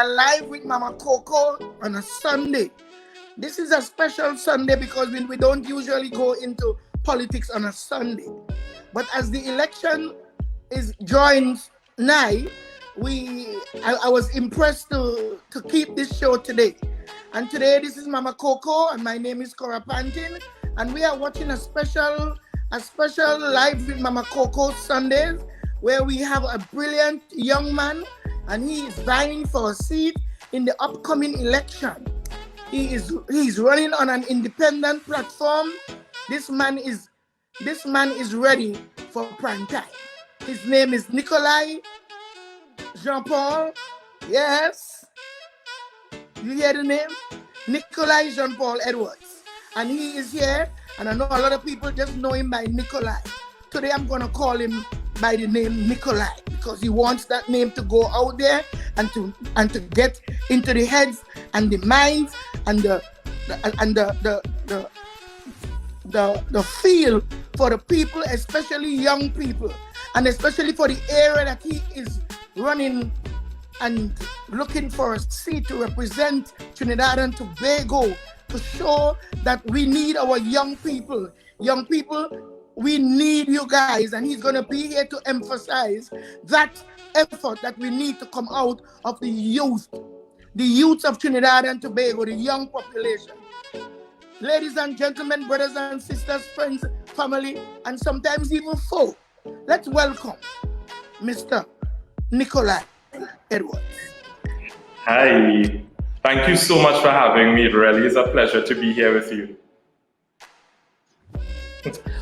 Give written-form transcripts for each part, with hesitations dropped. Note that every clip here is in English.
Live with Mama Coco on a Sunday. This is a special Sunday because we don't usually go into politics on a Sunday. But as the election is drawing nigh, I was impressed to keep this show today. And today this is Mama Coco and my name is Cora Pantin, and we are watching a special Live with Mama Coco Sundays where we have a brilliant young man and he is vying for a seat in the upcoming election. He's running on an independent platform. This man is ready for prime time. His name is Nikoli Jean-Paul. Yes. You hear the name? Nikoli Jean-Paul Edwards. And he is here, and I know a lot of people just know him by Nikoli. Today I'm gonna call him by the name Nikoli because he wants that name to go out there and to get into the heads and the minds and the feel for the people, especially young people, and especially for the area that he is running and looking for a seat to represent Trinidad and Tobago, to show that we need our young people. Young people, we need you guys, and he's going to be here to emphasize that effort that we need to come out of the youth of Trinidad and Tobago, the young population. Ladies and gentlemen, brothers and sisters, friends, family, and sometimes even foe, let's welcome Mr. Nikoli Edwards. Hi, thank you so much for having me. It really is a pleasure to be here with you.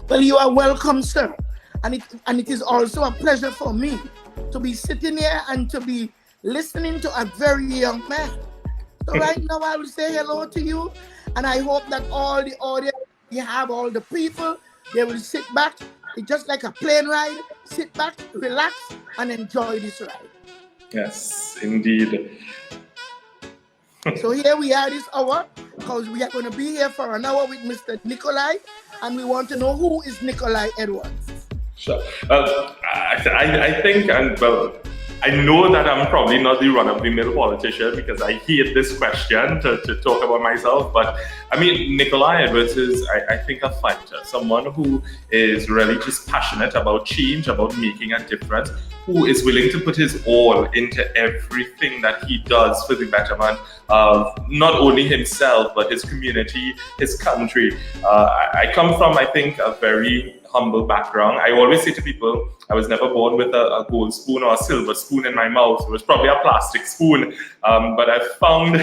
Well, you are welcome, sir. And it is also a pleasure for me to be sitting here and to be listening to a very young man. So right now I will say hello to you, and I hope that all the audience, you have all the people, they will sit back. It's just like a plane ride. Sit back, relax, and enjoy this ride. Yes, indeed. So here we are this hour, because we are going to be here for an hour with Mr. Nikoli, and we want to know who is Nikoli Edwards. Sure. I think, I know that I'm probably not the run-of-the-mill politician because I hate this question to talk about myself. But I mean, Nikoli Edwards is, I think, a fighter, someone who is really just passionate about change, about making a difference, who is willing to put his all into everything that he does for the betterment of not only himself, but his community, his country. I come from, I think, a very humble background. I always say to people, I was never born with a gold spoon or a silver spoon in my mouth. It was probably a plastic spoon. But I've found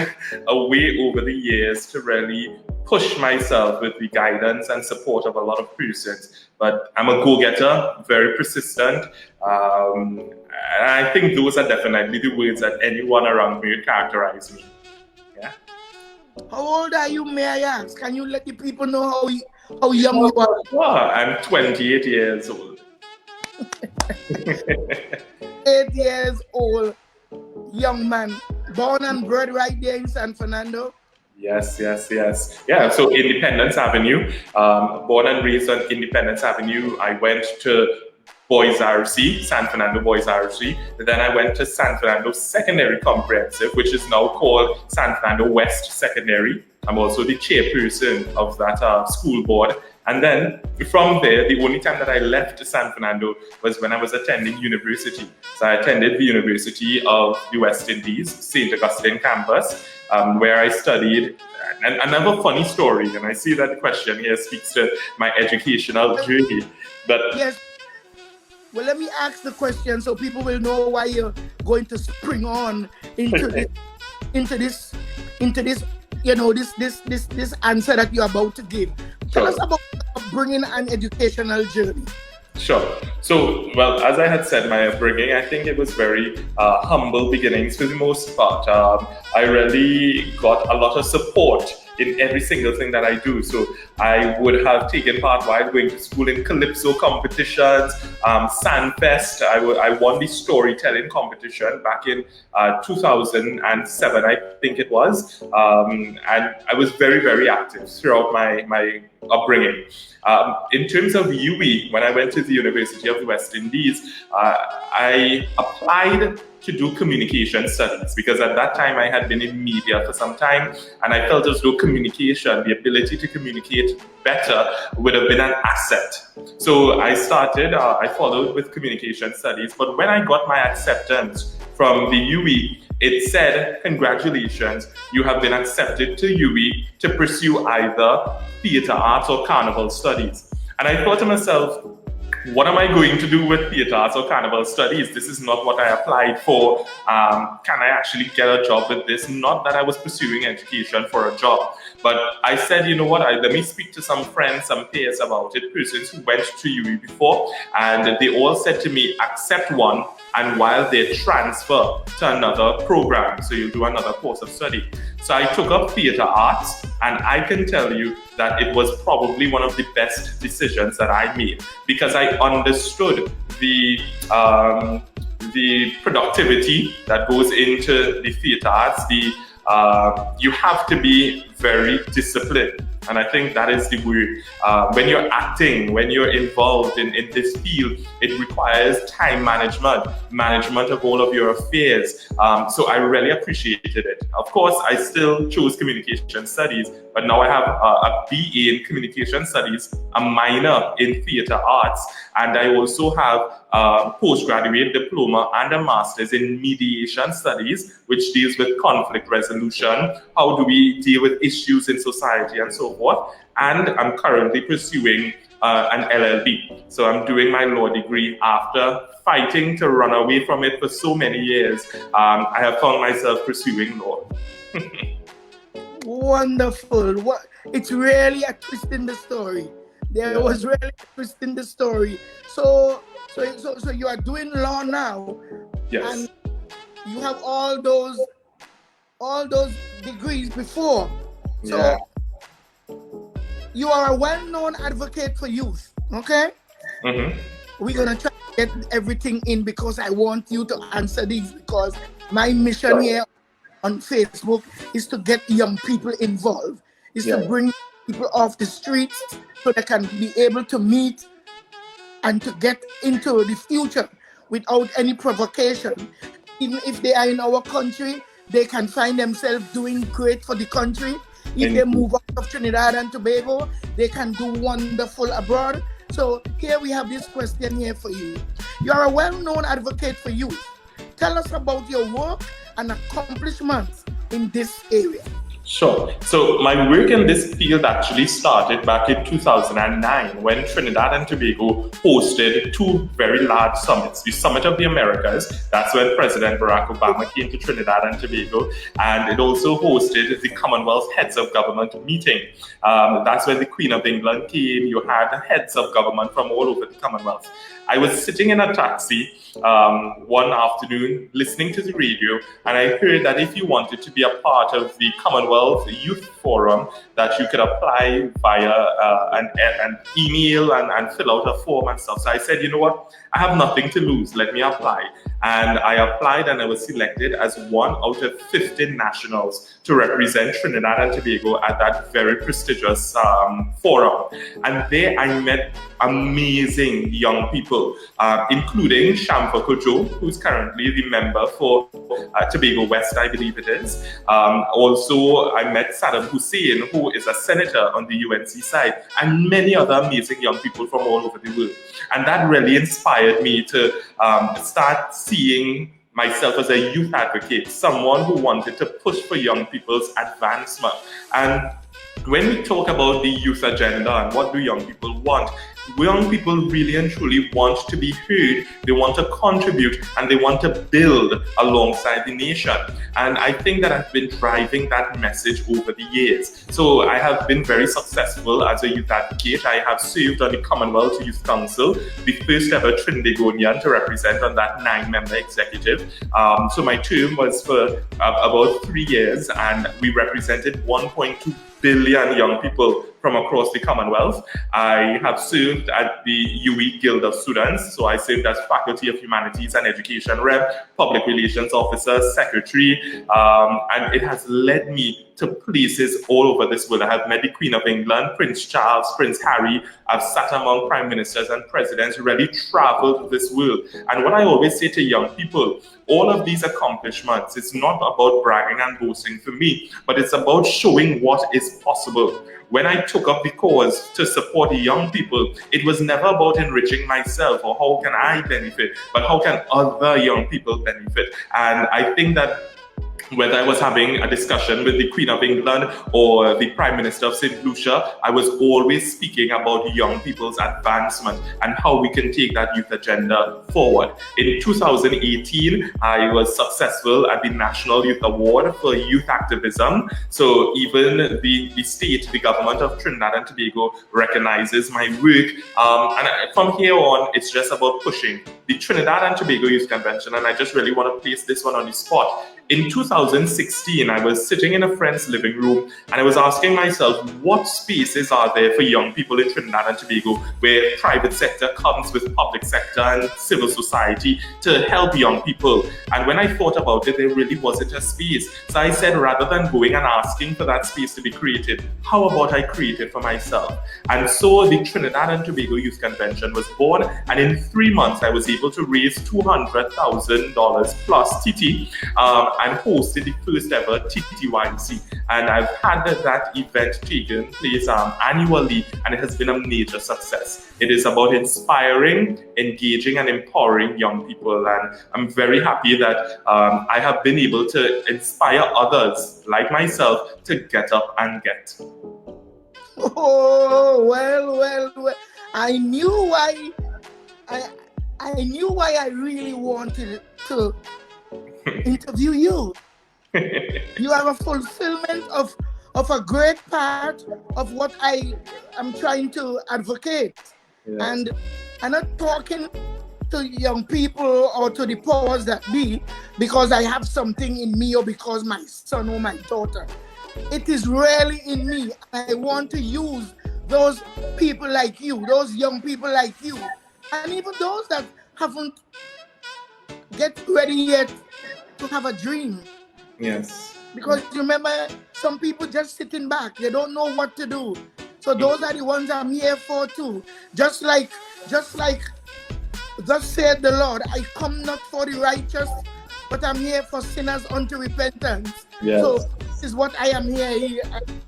a way over the years to really push myself with the guidance and support of a lot of persons. But I'm a go-getter, very persistent. And I think those are definitely the words that anyone around me would characterize me. Yeah. How old are you, may I ask? Can you let the people know how young you are? Oh, I'm 28 years old. 8 years old, young man, born and bred right there in San Fernando. Yes. Yeah, so Independence Avenue, born and raised on Independence Avenue. I went to Boys RC, San Fernando Boys RC. Then I went to San Fernando Secondary Comprehensive, which is now called San Fernando West Secondary. I'm also the chairperson of that school board. And then from there, the only time that I left San Fernando was when I was attending university. So I attended the University of the West Indies, St. Augustine campus, where I studied. And another funny story, and I see that the question here speaks to my educational journey. But yes. Well, let me ask the question so people will know why you're going to spring on into this, you know, this answer that you're about to give. Tell us about bringing an educational journey. Sure. So, well, as I had said, my upbringing, I think it was very humble beginnings for the most part. I really got a lot of support in every single thing that I do. So I would have taken part while going to school in calypso competitions, Sandfest. I won the storytelling competition back in 2007, I think it was. And I was very, very active throughout my upbringing. In terms of UE, when I went to the University of the West Indies, I applied to do communication studies because at that time I had been in media for some time, and I felt as though communication, the ability to communicate better, would have been an asset. So I followed with communication studies, but when I got my acceptance from the UE, it said, congratulations, you have been accepted to UE to pursue either theatre arts or carnival studies. And I thought to myself, what am I going to do with theatre arts or carnival studies? This is not what I applied for. Can I actually get a job with this? Not that I was pursuing education for a job, but I said, you know what, let me speak to some friends, some peers about it, persons who went to UE before, and they all said to me, accept one, and while they transfer to another program, so you do another course of study. So I took up theatre arts, and I can tell you that it was probably one of the best decisions that I made, because I understood the productivity that goes into the theatre arts. You have to be very disciplined. And I think that is the word. When you're acting, when you're involved in this field, it requires time management of all of your affairs. So I really appreciated it. Of course, I still chose communication studies, but now I have a BA in communication studies, a minor in theatre arts, and I also have a postgraduate diploma and a master's in mediation studies, which deals with conflict resolution. How do we deal with issues in society and so forth? And I'm currently pursuing an LLB. So I'm doing my law degree after fighting to run away from it for so many years. I have found myself pursuing law. Wonderful. It's really a twist in the story. There was really a twist in the story. So you are doing law now. Yes. And you have all those degrees before. So you are a well-known advocate for youth, okay? Mm-hmm. We're gonna try to get everything in because I want you to answer these, because my mission here on Facebook is to get young people involved, is to bring people off the streets so they can be able to meet and to get into the future without any provocation. Even if they are in our country, they can find themselves doing great for the country. If they move out of Trinidad and Tobago, they can do wonderful abroad. So here we have this question here for you. You are a well-known advocate for youth. Tell us about your work and accomplishments in this area. Sure. So my work in this field actually started back in 2009 when Trinidad and Tobago hosted two very large summits. The Summit of the Americas, that's when President Barack Obama came to Trinidad and Tobago, and it also hosted the Commonwealth Heads of Government meeting. That's when the Queen of England came. You had the heads of government from all over the Commonwealth. I was sitting in a taxi one afternoon listening to the radio, and I heard that if you wanted to be a part of the Commonwealth Youth Forum, that you could apply via an email and fill out a form and stuff. So I said, you know what, I have nothing to lose, let me apply. And I applied and I was selected as one out of 15 nationals to represent Trinidad and Tobago at that very prestigious forum. And there I met amazing young people, including Shamfa Kojo, who's currently the member for Tobago West, I believe it is. Also, I met Saddam Hussein, who is a senator on the UNC side, and many other amazing young people from all over the world. And that really inspired me to start seeing myself as a youth advocate, someone who wanted to push for young people's advancement. And when we talk about the youth agenda and what do young people want, young people really and truly want to be heard, they want to contribute, and they want to build alongside the nation. And I think that I've been driving that message over the years. So I have been very successful as a youth advocate. I have served on the Commonwealth Youth Council, the first ever Trinidadian to represent on that 9-member executive. So my term was for about 3 years, and we represented 1.2 billion young people from across the Commonwealth. I have served at the UE Guild of Students, so I served as Faculty of Humanities and Education Rep, Public Relations Officer, Secretary, and it has led me to places all over this world. I have met the Queen of England, Prince Charles, Prince Harry. I've sat among prime ministers and presidents, really traveled this world. And what I always say to young people, all of these accomplishments, it's not about bragging and boasting for me, but it's about showing what is possible. When I took up the cause to support young people, it was never about enriching myself or how can I benefit, but how can other young people benefit. And I think that whether I was having a discussion with the Queen of England or the Prime Minister of St. Lucia, I was always speaking about young people's advancement and how we can take that youth agenda forward. In 2018, I was successful at the National Youth Award for Youth Activism. So even the state, the government of Trinidad and Tobago recognizes my work. And from here on, it's just about pushing the Trinidad and Tobago Youth Convention. And I just really want to place this one on the spot. In 2016, I was sitting in a friend's living room and I was asking myself, what spaces are there for young people in Trinidad and Tobago where private sector comes with public sector and civil society to help young people? And when I thought about it, there really wasn't a space. So I said, rather than going and asking for that space to be created, how about I create it for myself? And so the Trinidad and Tobago Youth Convention was born, and in 3 months, I was able to raise $200,000 plus TT, and hosted the first ever TTYC. And I've had that event taken place annually, and it has been a major success. It is about inspiring, engaging, and empowering young people. And I'm very happy that I have been able to inspire others like myself to get up and get. Oh, well. I knew why I really wanted to interview you. You are a fulfillment of a great part of what I am trying to advocate. Yeah. And I'm not talking to young people or to the powers that be because I have something in me or because my son or my daughter. It is really in me. I want to use those people like you, those young people like you, and even those that haven't get ready yet to have a dream. Yes. Because remember, some people just sitting back, they don't know what to do. So those are the ones I'm here for too. Just like thus said the Lord, I come not for the righteous, but I'm here for sinners unto repentance. Yes. So this is what I am here.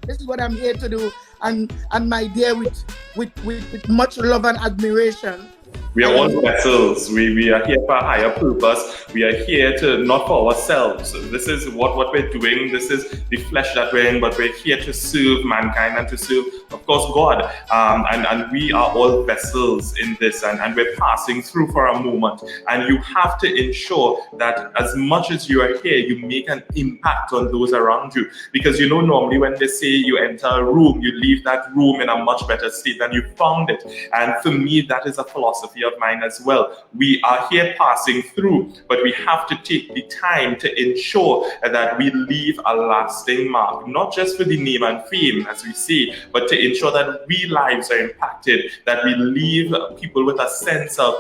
This is what I'm here to do. And my dear, with much love and admiration. We are all vessels. We are here for a higher purpose. We are here to not for ourselves. This is what we're doing. This is the flesh that we're in, but we're here to serve mankind and to serve, of course, God. And we are all vessels in this, and we're passing through for a moment. And you have to ensure that as much as you are here, you make an impact on those around you. Because normally when they say you enter a room, you leave that room in a much better state than you found it. And for me, that is a philosophy of mine as well. We are here passing through, but we have to take the time to ensure that we leave a lasting mark, not just for the name and fame, as we say, but to ensure that we lives are impacted, that we leave people with a sense of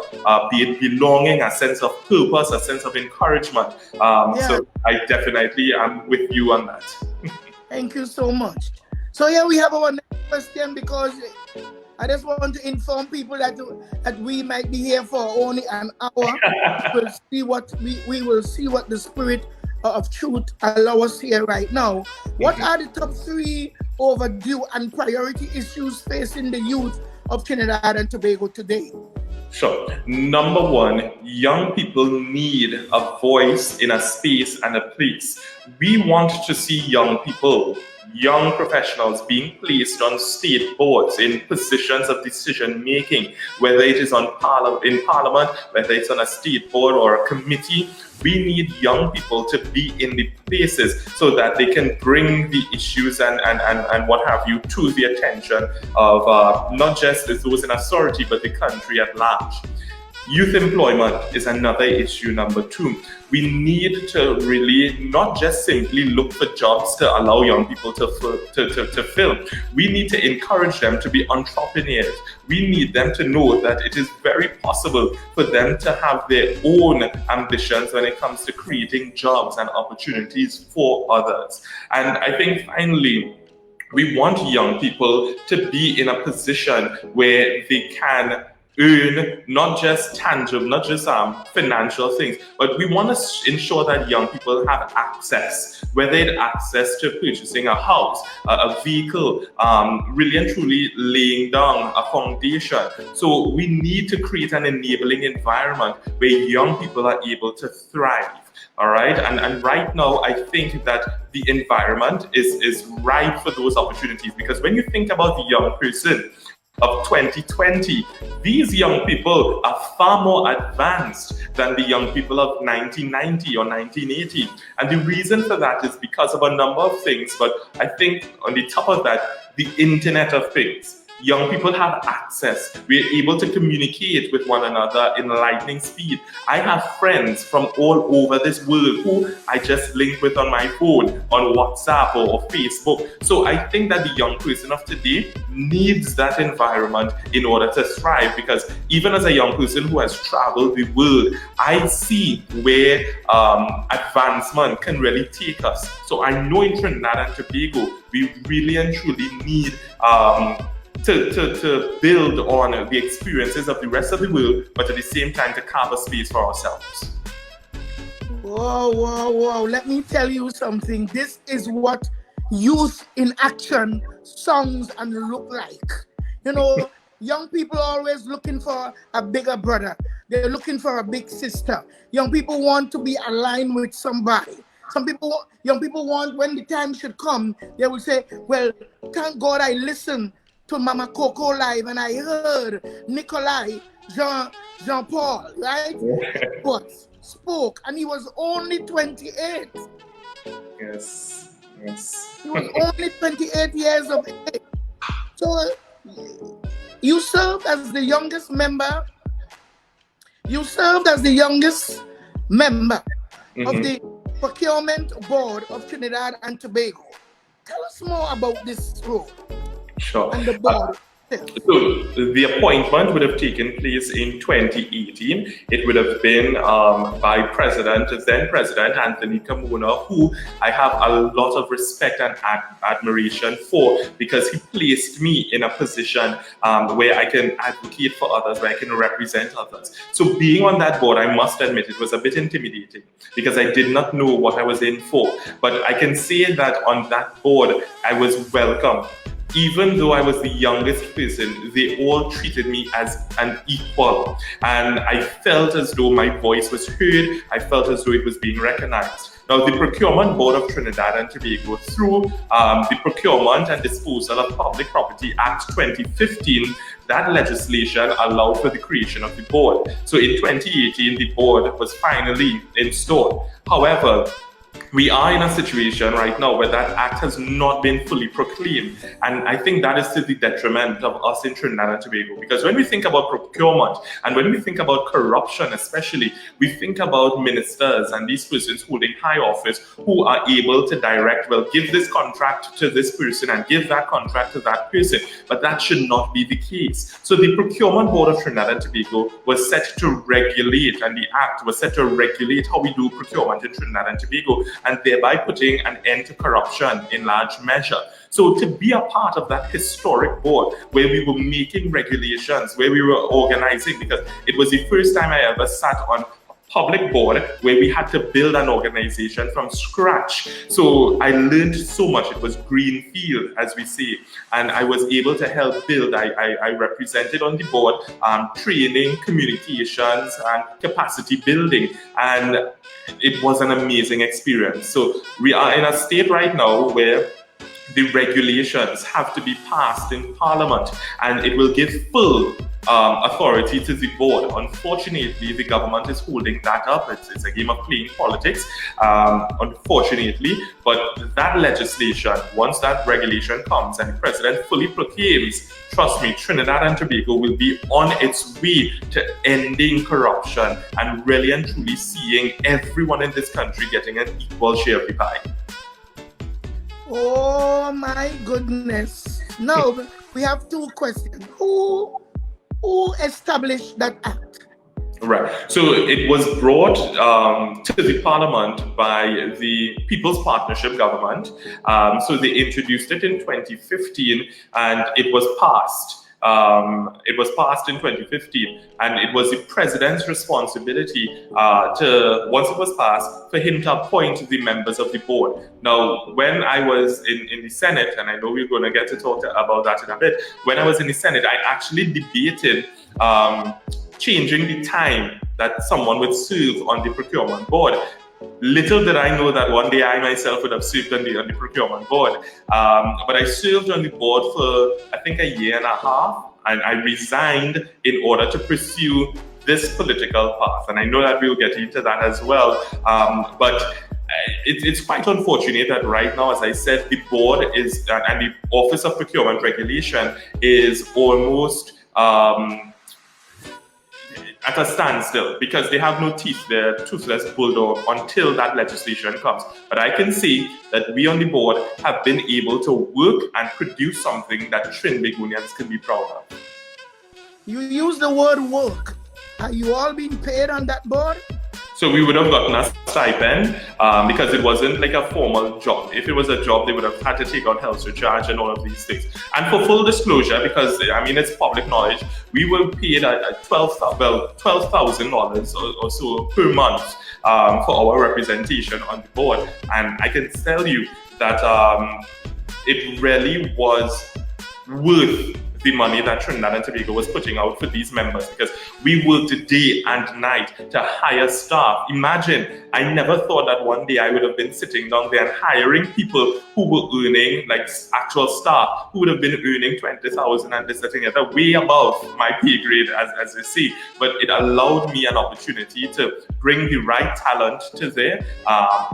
belonging, a sense of purpose, a sense of encouragement. So I definitely am with you on that. Thank you so much. So here we have our next question, because I just want to inform people that we might be here for only an hour. We will see what the Spirit of Truth allow us here right now. What are the top 3 overdue and priority issues facing the youth of Trinidad and Tobago today? Sure. Number 1, young people need a voice in a space and a place. We want to see young people, young professionals being placed on state boards in positions of decision making, whether it is in parliament, whether it's on a state board or a committee. We need young people to be in the places so that they can bring the issues and what have you to the attention of not just those in authority, but the country at large. Youth employment is another issue, number 2. We need to really not just simply look for jobs to allow young people to fill. We need to encourage them to be entrepreneurs. We need them to know that it is very possible for them to have their own ambitions when it comes to creating jobs and opportunities for others. And I think finally, we want young people to be in a position where they can earn not just tangible, not just financial things, but we want to ensure that young people have access, whether it's access to purchasing a house, a vehicle, really and truly laying down a foundation. So we need to create an enabling environment where young people are able to thrive. All right, and right now I think that the environment is ripe for those opportunities, because when you think about the young person of 2020, these young people are far more advanced than the young people of 1990 or 1980. And the reason for that is because of a number of things, but I think on the top of that, the Internet of Things. Young people have access. We're able to communicate with one another in lightning speed. I have friends from all over this world who I just link with on my phone, on WhatsApp or Facebook. So I think that the young person of today needs that environment in order to thrive, because even as a young person who has traveled the world, I see where advancement can really take us. So I know in Trinidad and Tobago, we really and truly need to build on the experiences of the rest of the world, but at the same time to carve a space for ourselves. Whoa. Let me tell you something. This is what youth in action sounds and look like. You know, young people are always looking for a bigger brother. They're looking for a big sister. Young people want to be aligned with somebody. Young people want, when the time should come, they will say, well, thank God I listened to Mama Coco live and I heard Nikoli, Jean-Paul, right? But spoke, and he was only 28. Yes. He was only 28 years of age. So you served as the youngest member. You served as the youngest member of the procurement board of Trinidad and Tobago. Tell us more about this role. Sure. And the board. So the appointment would have taken place in 2018. It would have been by then President Anthony Carmona, who I have a lot of respect and admiration for, because he placed me in a position where I can advocate for others, where I can represent others. So being on that board, I must admit, it was a bit intimidating because I did not know what I was in for. But I can say that on that board, I was welcome. Even though I was the youngest person, they all treated me as an equal. And I felt as though my voice was heard. I felt as though it was being recognized. Now, the Procurement Board of Trinidad and Tobago, through the Procurement and Disposal of Public Property Act 2015, that legislation allowed for the creation of the board. So in 2018, the board was finally installed. However, we are in a situation right now where that act has not been fully proclaimed. And I think that is to the detriment of us in Trinidad and Tobago. Because when we think about procurement and when we think about corruption especially, we think about ministers and these persons holding high office who are able to direct, well, give this contract to this person and give that contract to that person. But that should not be the case. So the Procurement Board of Trinidad and Tobago was set to regulate, and the act was set to regulate how we do procurement in Trinidad and Tobago, and thereby putting an end to corruption in large measure. So to be a part of that historic board where we were making regulations, where we were organizing, because it was the first time I ever sat on a public board where we had to build an organization from scratch. So I learned so much. It was greenfield, as we say, and I was able to help build. I represented on the board training, communications, and capacity building, and it was an amazing experience. So we are in a state right now where the regulations have to be passed in Parliament, and it will give full authority to the board. Unfortunately, the government is holding that up. It's a game of playing politics, unfortunately. But that legislation, once that regulation comes and the president fully proclaims, trust me, Trinidad and Tobago will be on its way to ending corruption and really and truly seeing everyone in this country getting an equal share of the pie. Oh my goodness. Now we have two questions. Who established that act? Right. So it was brought to the parliament by the People's Partnership government. So they introduced it in 2015 and it was passed. It was passed in 2015, and it was the president's responsibility to, once it was passed, for him to appoint the members of the board. Now, when I was in the Senate, and I know we're going to get to talk about that in a bit, when I was in the Senate, I actually debated changing the time that someone would serve on the procurement board. Little did I know that one day I myself would have served on the procurement board. But I served on the board for, I think, a year and a half, and I resigned in order to pursue this political path. And I know that we'll get into that as well. But it's quite unfortunate that right now, as I said, the board is, and the Office of Procurement Regulation is almost at a standstill because they have no teeth. They're toothless bulldog until that legislation comes. But I can see that we on the board have been able to work and produce something that Trinbagonians can be proud of. You use the word work. Are you all being paid on that board? So we would have gotten a stipend because it wasn't like a formal job. If it was a job, they would have had to take out health surcharge and all of these things. And for full disclosure, because I mean it's public knowledge, we were paid at $12,000 or so per month for our representation on the board. And I can tell you that it really was worth the money that Trinidad and Tobago was putting out for these members, because we worked day and night to hire staff. Imagine, I never thought that one day I would have been sitting down there and hiring people who were earning, like actual staff, who would have been earning 20,000 and this, that, and the other, way above my pay grade, as you see. But it allowed me an opportunity to bring the right talent to there,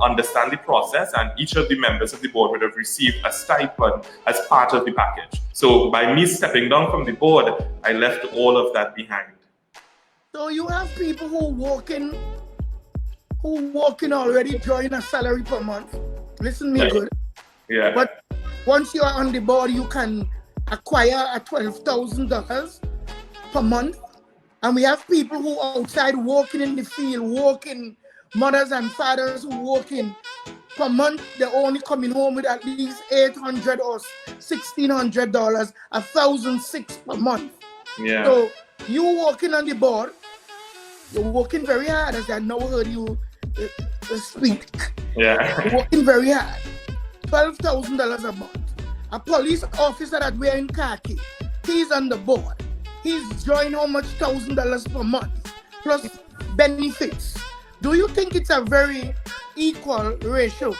understand the process, and each of the members of the board would have received a stipend as part of the package. So by me stepping down from the board, I left all of that behind. So you have people who walk in already drawing a salary per month. Listen to me good. Yeah. But once you are on the board, you can acquire a $12,000 per month. And we have people who are outside working in the field, working, mothers and fathers who working per month. They're only coming home with at least $800 or $1,600, $1,600 per month. Yeah. So you working on the board, you're working very hard, as I now heard you speak. Yeah. You're working very hard. $12,000 a month. A police officer that wearing khaki, he's on the board. He's drawing how much $1,000 per month, plus benefits. Do you think it's a very equal ratio?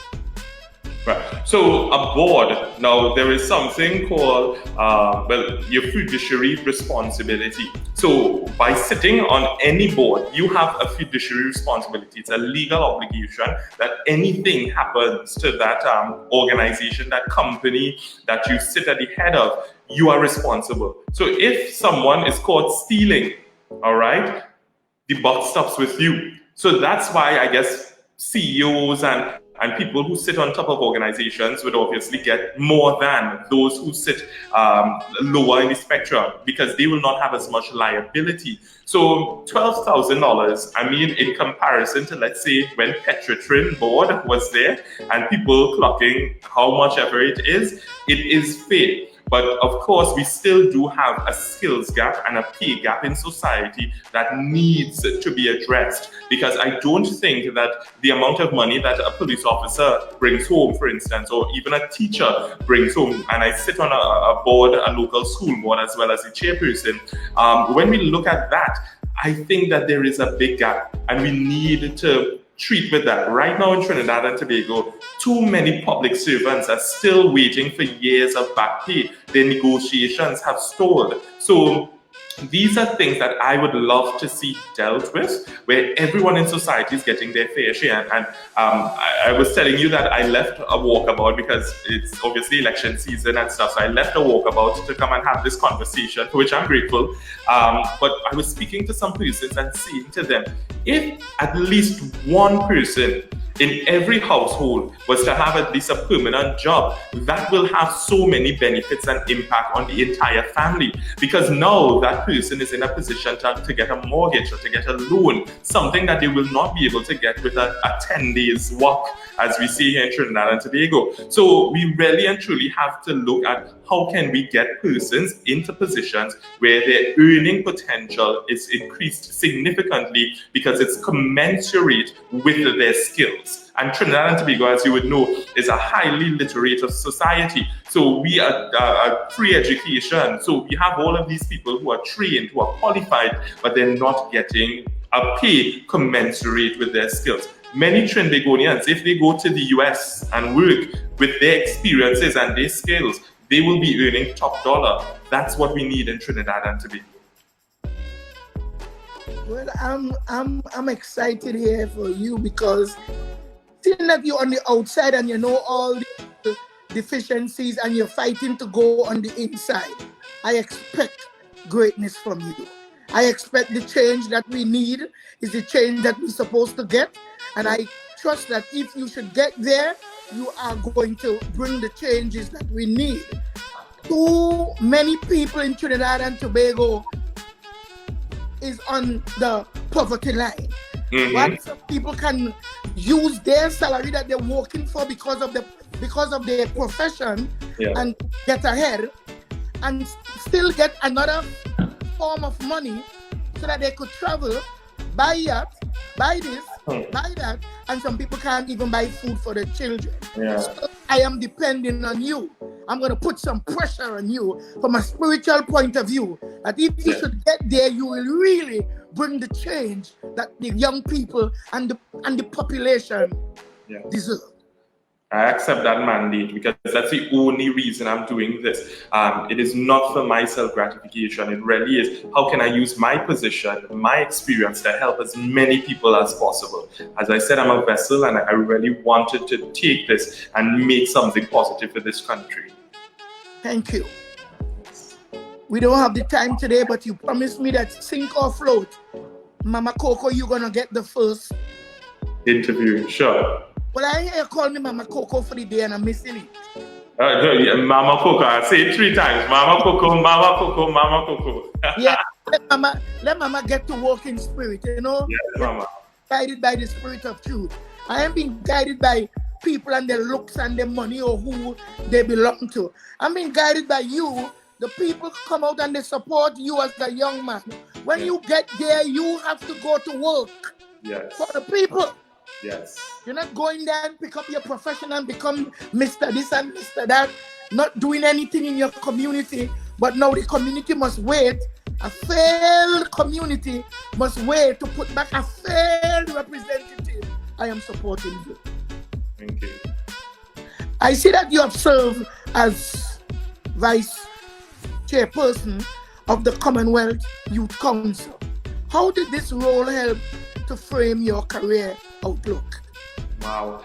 Right. So a board, now there is something called, your fiduciary responsibility. So by sitting on any board, you have a fiduciary responsibility. It's a legal obligation that anything happens to that organization, that company that you sit at the head of, you are responsible. So if someone is caught stealing, all right, the buck stops with you. So that's why I guess CEOs and people who sit on top of organizations would obviously get more than those who sit lower in the spectrum, because they will not have as much liability. So $12,000, I mean, in comparison to, let's say, when Petritrin board was there and people clocking how much ever it is fair. But of course, we still do have a skills gap and a pay gap in society that needs to be addressed. Because I don't think that the amount of money that a police officer brings home, for instance, or even a teacher brings home, and I sit on a board, a local school board, as well as the chairperson, when we look at that, I think that there is a big gap, and we need to treat with that. Right now in Trinidad and Tobago, too many public servants are still waiting for years of back pay. Their negotiations have stalled. So these are things that I would love to see dealt with, where everyone in society is getting their fair share. And I was telling you that I left a walkabout because it's obviously election season and stuff. So I left a walkabout to come and have this conversation, for which I'm grateful. But I was speaking to some persons and saying to them, if at least one person in every household was to have at least a permanent job, that will have so many benefits and impact on the entire family. Because now that person is in a position to get a mortgage or to get a loan, something that they will not be able to get with a 10 days work, as we see here in Trinidad and Tobago. So we really and truly have to look at how can we get persons into positions where their earning potential is increased significantly because it's commensurate with their skills. And Trinidad and Tobago, as you would know, is a highly literate society. So we are free education. So we have all of these people who are trained, who are qualified, but they're not getting a pay commensurate with their skills. Many Trinidadians, if they go to the US and work with their experiences and their skills, they will be earning top dollar. That's what we need in Trinidad and Tobago. Well, I'm excited here for you because seeing that you're on the outside and you know all the deficiencies and you're fighting to go on the inside, I expect greatness from you. I expect the change that we need is the change that we're supposed to get. And I trust that if you should get there, you are going to bring the changes that we need. Too many people in Trinidad and Tobago is on the poverty line. Mm-hmm. But some people can use their salary that they're working for because of their profession and get ahead and still get another form of money so that they could travel, buy yacht, buy this, buy that, and some people can't even buy food for their children. Yeah. So I am depending on you. I'm going to put some pressure on you from a spiritual point of view, that if you should get there, you will really bring the change that the young people and the population deserve. I accept that mandate because that's the only reason I'm doing this. It is not for my self-gratification. It really is, how can I use my position, my experience to help as many people as possible? As I said, I'm a vessel and I really wanted to take this and make something positive for this country. Thank you. We don't have the time today, but you promised me that sink or float, Mama Coco, you're going to get the first interview. Sure. Well, I hear you call me Mama Coco for the day and I'm missing it. Mama Coco, I say it 3 times. Mama Coco, Mama Coco, Mama Coco. Yeah, let Mama get to work in spirit, you know? Yes, Mama. Guided by the spirit of truth. I am being guided by people and their looks and their money or who they belong to. I'm being guided by you. The people come out and they support you as the young man. When you get there, you have to go to work for the people. Yes. You're not going there and pick up your profession and become Mr. This and Mr. That, not doing anything in your community, but now the community must wait. A failed community must wait to put back a failed representative. I am supporting you. Thank you. I see that you have served as Vice Chairperson of the Commonwealth Youth Council. How did this role help to frame your career outlook? Wow.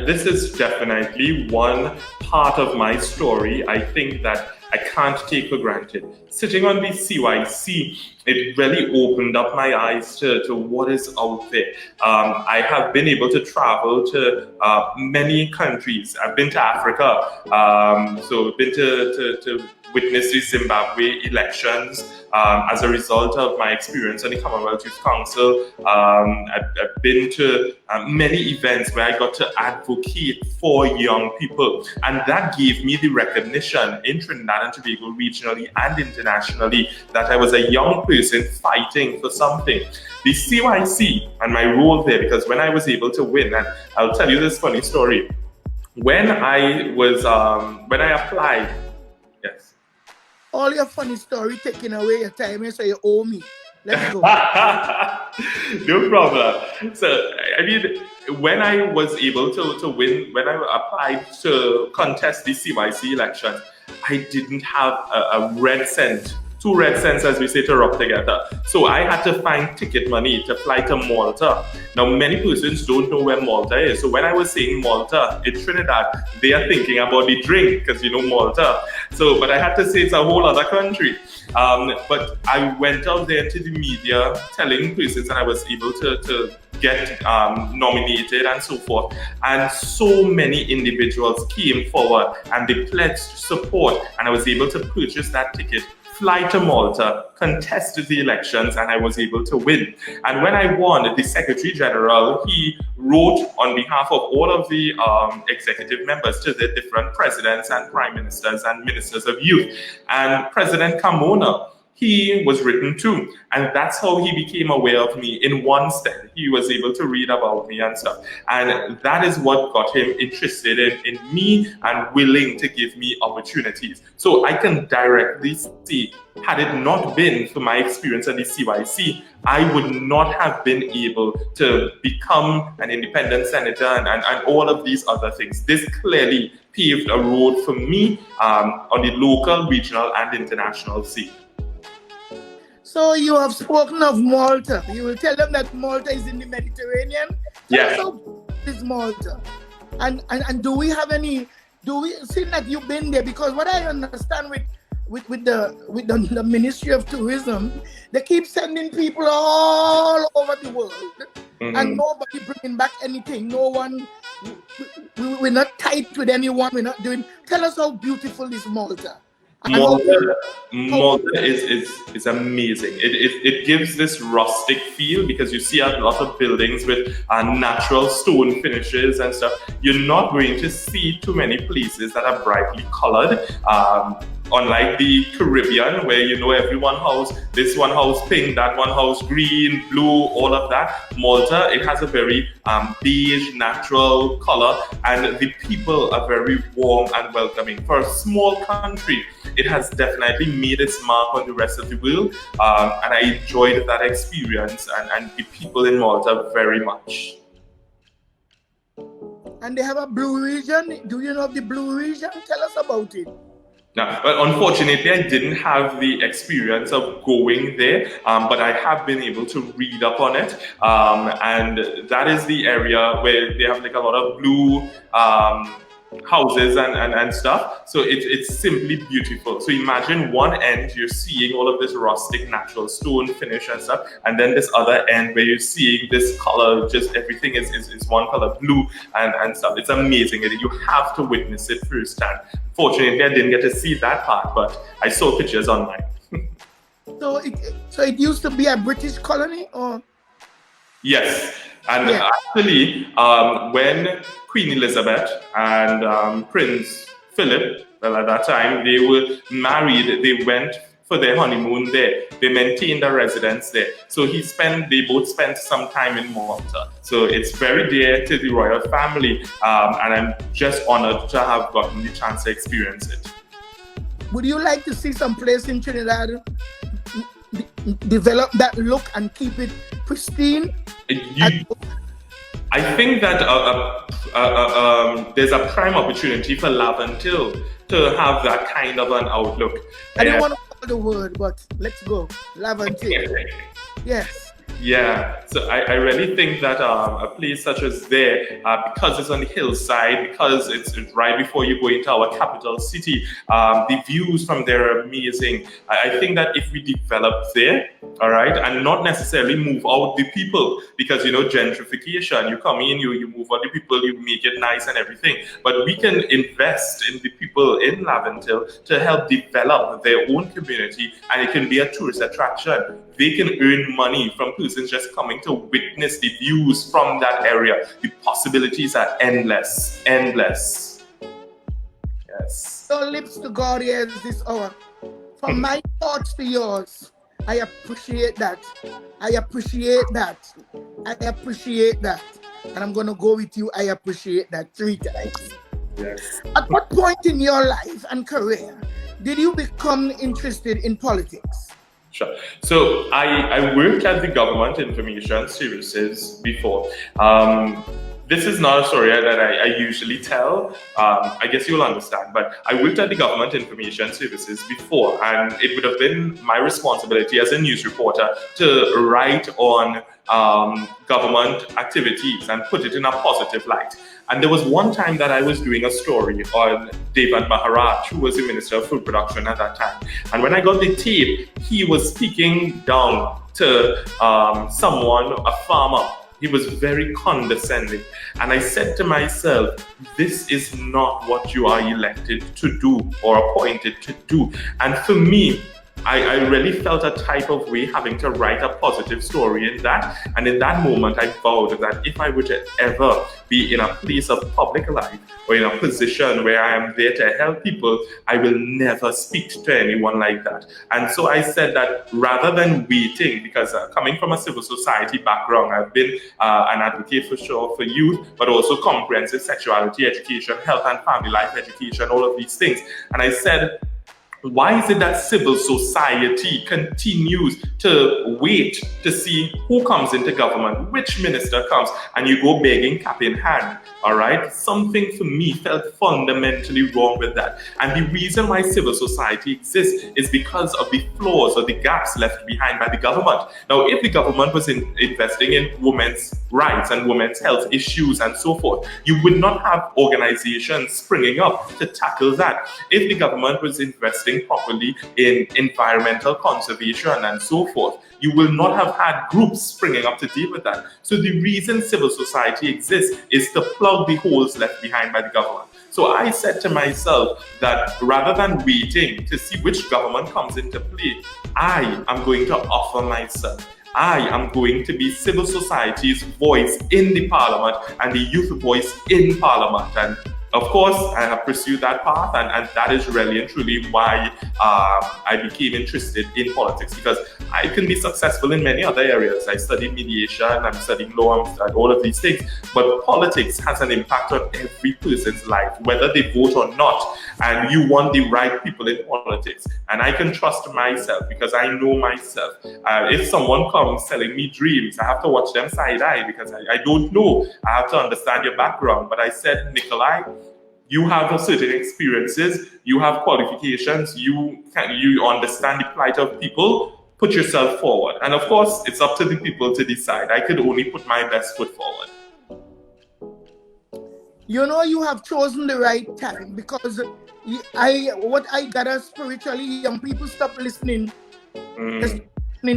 This is definitely one part of my story I think that I can't take for granted. Sitting on the CYC, it really opened up my eyes to what is out there. I have been able to travel to many countries. I've been to Africa, so I've been to witness the Zimbabwe elections. As a result of my experience on the Commonwealth Youth Council, I've been to many events where I got to advocate for young people. And that gave me the recognition in Trinidad and Tobago regionally and internationally that I was a young person fighting for something. The CYC and my role there, because when I was able to win, and I'll tell you this funny story. When I applied, yes. All your funny story taking away your time, so you owe me. Let's go. No problem. So, I mean, when I was able to win, when I applied to contest the CYC elections, I didn't have a red cent 2 red cents, as we say, to rub together. So I had to find ticket money to fly to Malta. Now, many persons don't know where Malta is. So when I was saying Malta in Trinidad, they are thinking about the drink, because you know Malta. So, but I had to say it's a whole other country. But I went out there to the media telling persons that I was able to get nominated and so forth. And so many individuals came forward and they pledged support, and I was able to purchase that ticket, fly to Malta, contest the elections, and I was able to win. And when I won, the Secretary General, he wrote on behalf of all of the executive members to the different presidents and prime ministers and ministers of youth. And President Carmona, he was written to, and that's how he became aware of me in one step. He was able to read about me and stuff. And that is what got him interested in me and willing to give me opportunities. So I can directly see, had it not been for my experience at the CYC, I would not have been able to become an independent senator and all of these other things. This clearly paved a road for me on the local, regional, and international scene. So you have spoken of Malta. You will tell them that Malta is in the Mediterranean. Yes. So is Malta, and do we have any? Do we see that you've been there? Because what I understand with the Ministry of Tourism, they keep sending people all over the world, and nobody bringing back anything. No one. We're not tight with anyone. We're not doing. Tell us how beautiful is Malta. Malta is amazing. It gives this rustic feel because you see a lot of buildings with natural stone finishes and stuff. You're not going to see too many places that are brightly colored. Unlike the Caribbean, where you know every one house, this one house pink, that one house green, blue, all of that. Malta, it has a very beige, natural color, and the people are very warm and welcoming. For a small country, it has definitely made its mark on the rest of the world, and I enjoyed that experience and the people in Malta very much. And they have a blue region. Do you know of the blue region? Tell us about it. Now, but unfortunately, I didn't have the experience of going there, but I have been able to read up on it, and that is the area where they have like a lot of blue houses and stuff. So it's simply beautiful. So imagine one end you're seeing all of this rustic natural stone finish and stuff, and then this other end where you're seeing this color, just everything is one color, blue and stuff. It's amazing. You have to witness it firsthand. Fortunately, I didn't get to see that part, but I saw pictures online. So it used to be a British colony, or? Yes, and actually, when Queen Elizabeth and Prince Philip, well, at that time, they were married, they went for their honeymoon there. They maintained a residence there. So they both spent some time in Malta. So it's very dear to the royal family, and I'm just honored to have gotten the chance to experience it. Would you like to see some place in Trinidad develop that look and keep it pristine? I think that there's a prime opportunity for Laventille to have that kind of an outlook. I don't want to call the word, but let's go. Laventille. Yes. Yeah, so I really think that a place such as there, because it's on the hillside, because it's right before you go into our capital city, the views from there are amazing. I think that if we develop there, all right, and not necessarily move out the people, because, you know, gentrification, you come in, you move out the people, you make it nice and everything, but we can invest in the people in Laventille to help develop their own community, and it can be a tourist attraction. They can earn money from persons just coming to witness the views from that area. The possibilities are endless, endless. Yes. Your lips to God ears this hour. From my thoughts to yours, I appreciate that. I appreciate that. I appreciate that. And I'm going to go with you. I appreciate that 3 times. Yes. At what point in your life and career did you become interested in politics? Sure. So I worked at the Government Information Services before. this is not a story that I usually tell. I guess you'll understand. But I worked at the Government Information Services before, and it would have been my responsibility as a news reporter to write on government activities and put it in a positive light. And there was one time that I was doing a story on Devan Maharaj, who was the Minister of Food Production at that time. And when I got the tape, he was speaking down to someone, a farmer. He was very condescending. And I said to myself, this is not what you are elected to do or appointed to do. And for me, I really felt a type of way having to write a positive story in that. And in that moment, I vowed that if I were to ever be in a place of public life or in a position where I am there to help people, I will never speak to anyone like that. And so I said that rather than waiting, because coming from a civil society background, I've been an advocate for sure for youth, but also comprehensive sexuality education, health and family life education, all of these things. And I said, why is it that civil society continues to wait to see who comes into government, which minister comes, and you go begging cap in hand, all right? Something for me felt fundamentally wrong with that. And the reason why civil society exists is because of the flaws or the gaps left behind by the government. Now, if the government was investing in women's rights and women's health issues and so forth, you would not have organizations springing up to tackle that. If the government was investing properly in environmental conservation and so forth, you will not have had groups springing up to deal with that. So the reason civil society exists is to plug the holes left behind by the government. So I said to myself that rather than waiting to see which government comes into play, I am going to offer myself. I am going to be civil society's voice in the parliament and the youth voice in parliament. And of course, I have pursued that path, and that is really and truly why I became interested in politics, because I can be successful in many other areas. I studied mediation, I'm studying law, and all of these things, but politics has an impact on every person's life, whether they vote or not, and you want the right people in politics. And I can trust myself because I know myself. If someone comes selling me dreams, I have to watch them side-eye because I don't know. I have to understand your background. But I said, Nikoli, you have certain experiences, you have qualifications, you understand the plight of people, put yourself forward. And of course, it's up to the people to decide. I could only put my best foot forward. You know, you have chosen the right time, because what I gather spiritually, young people stop listening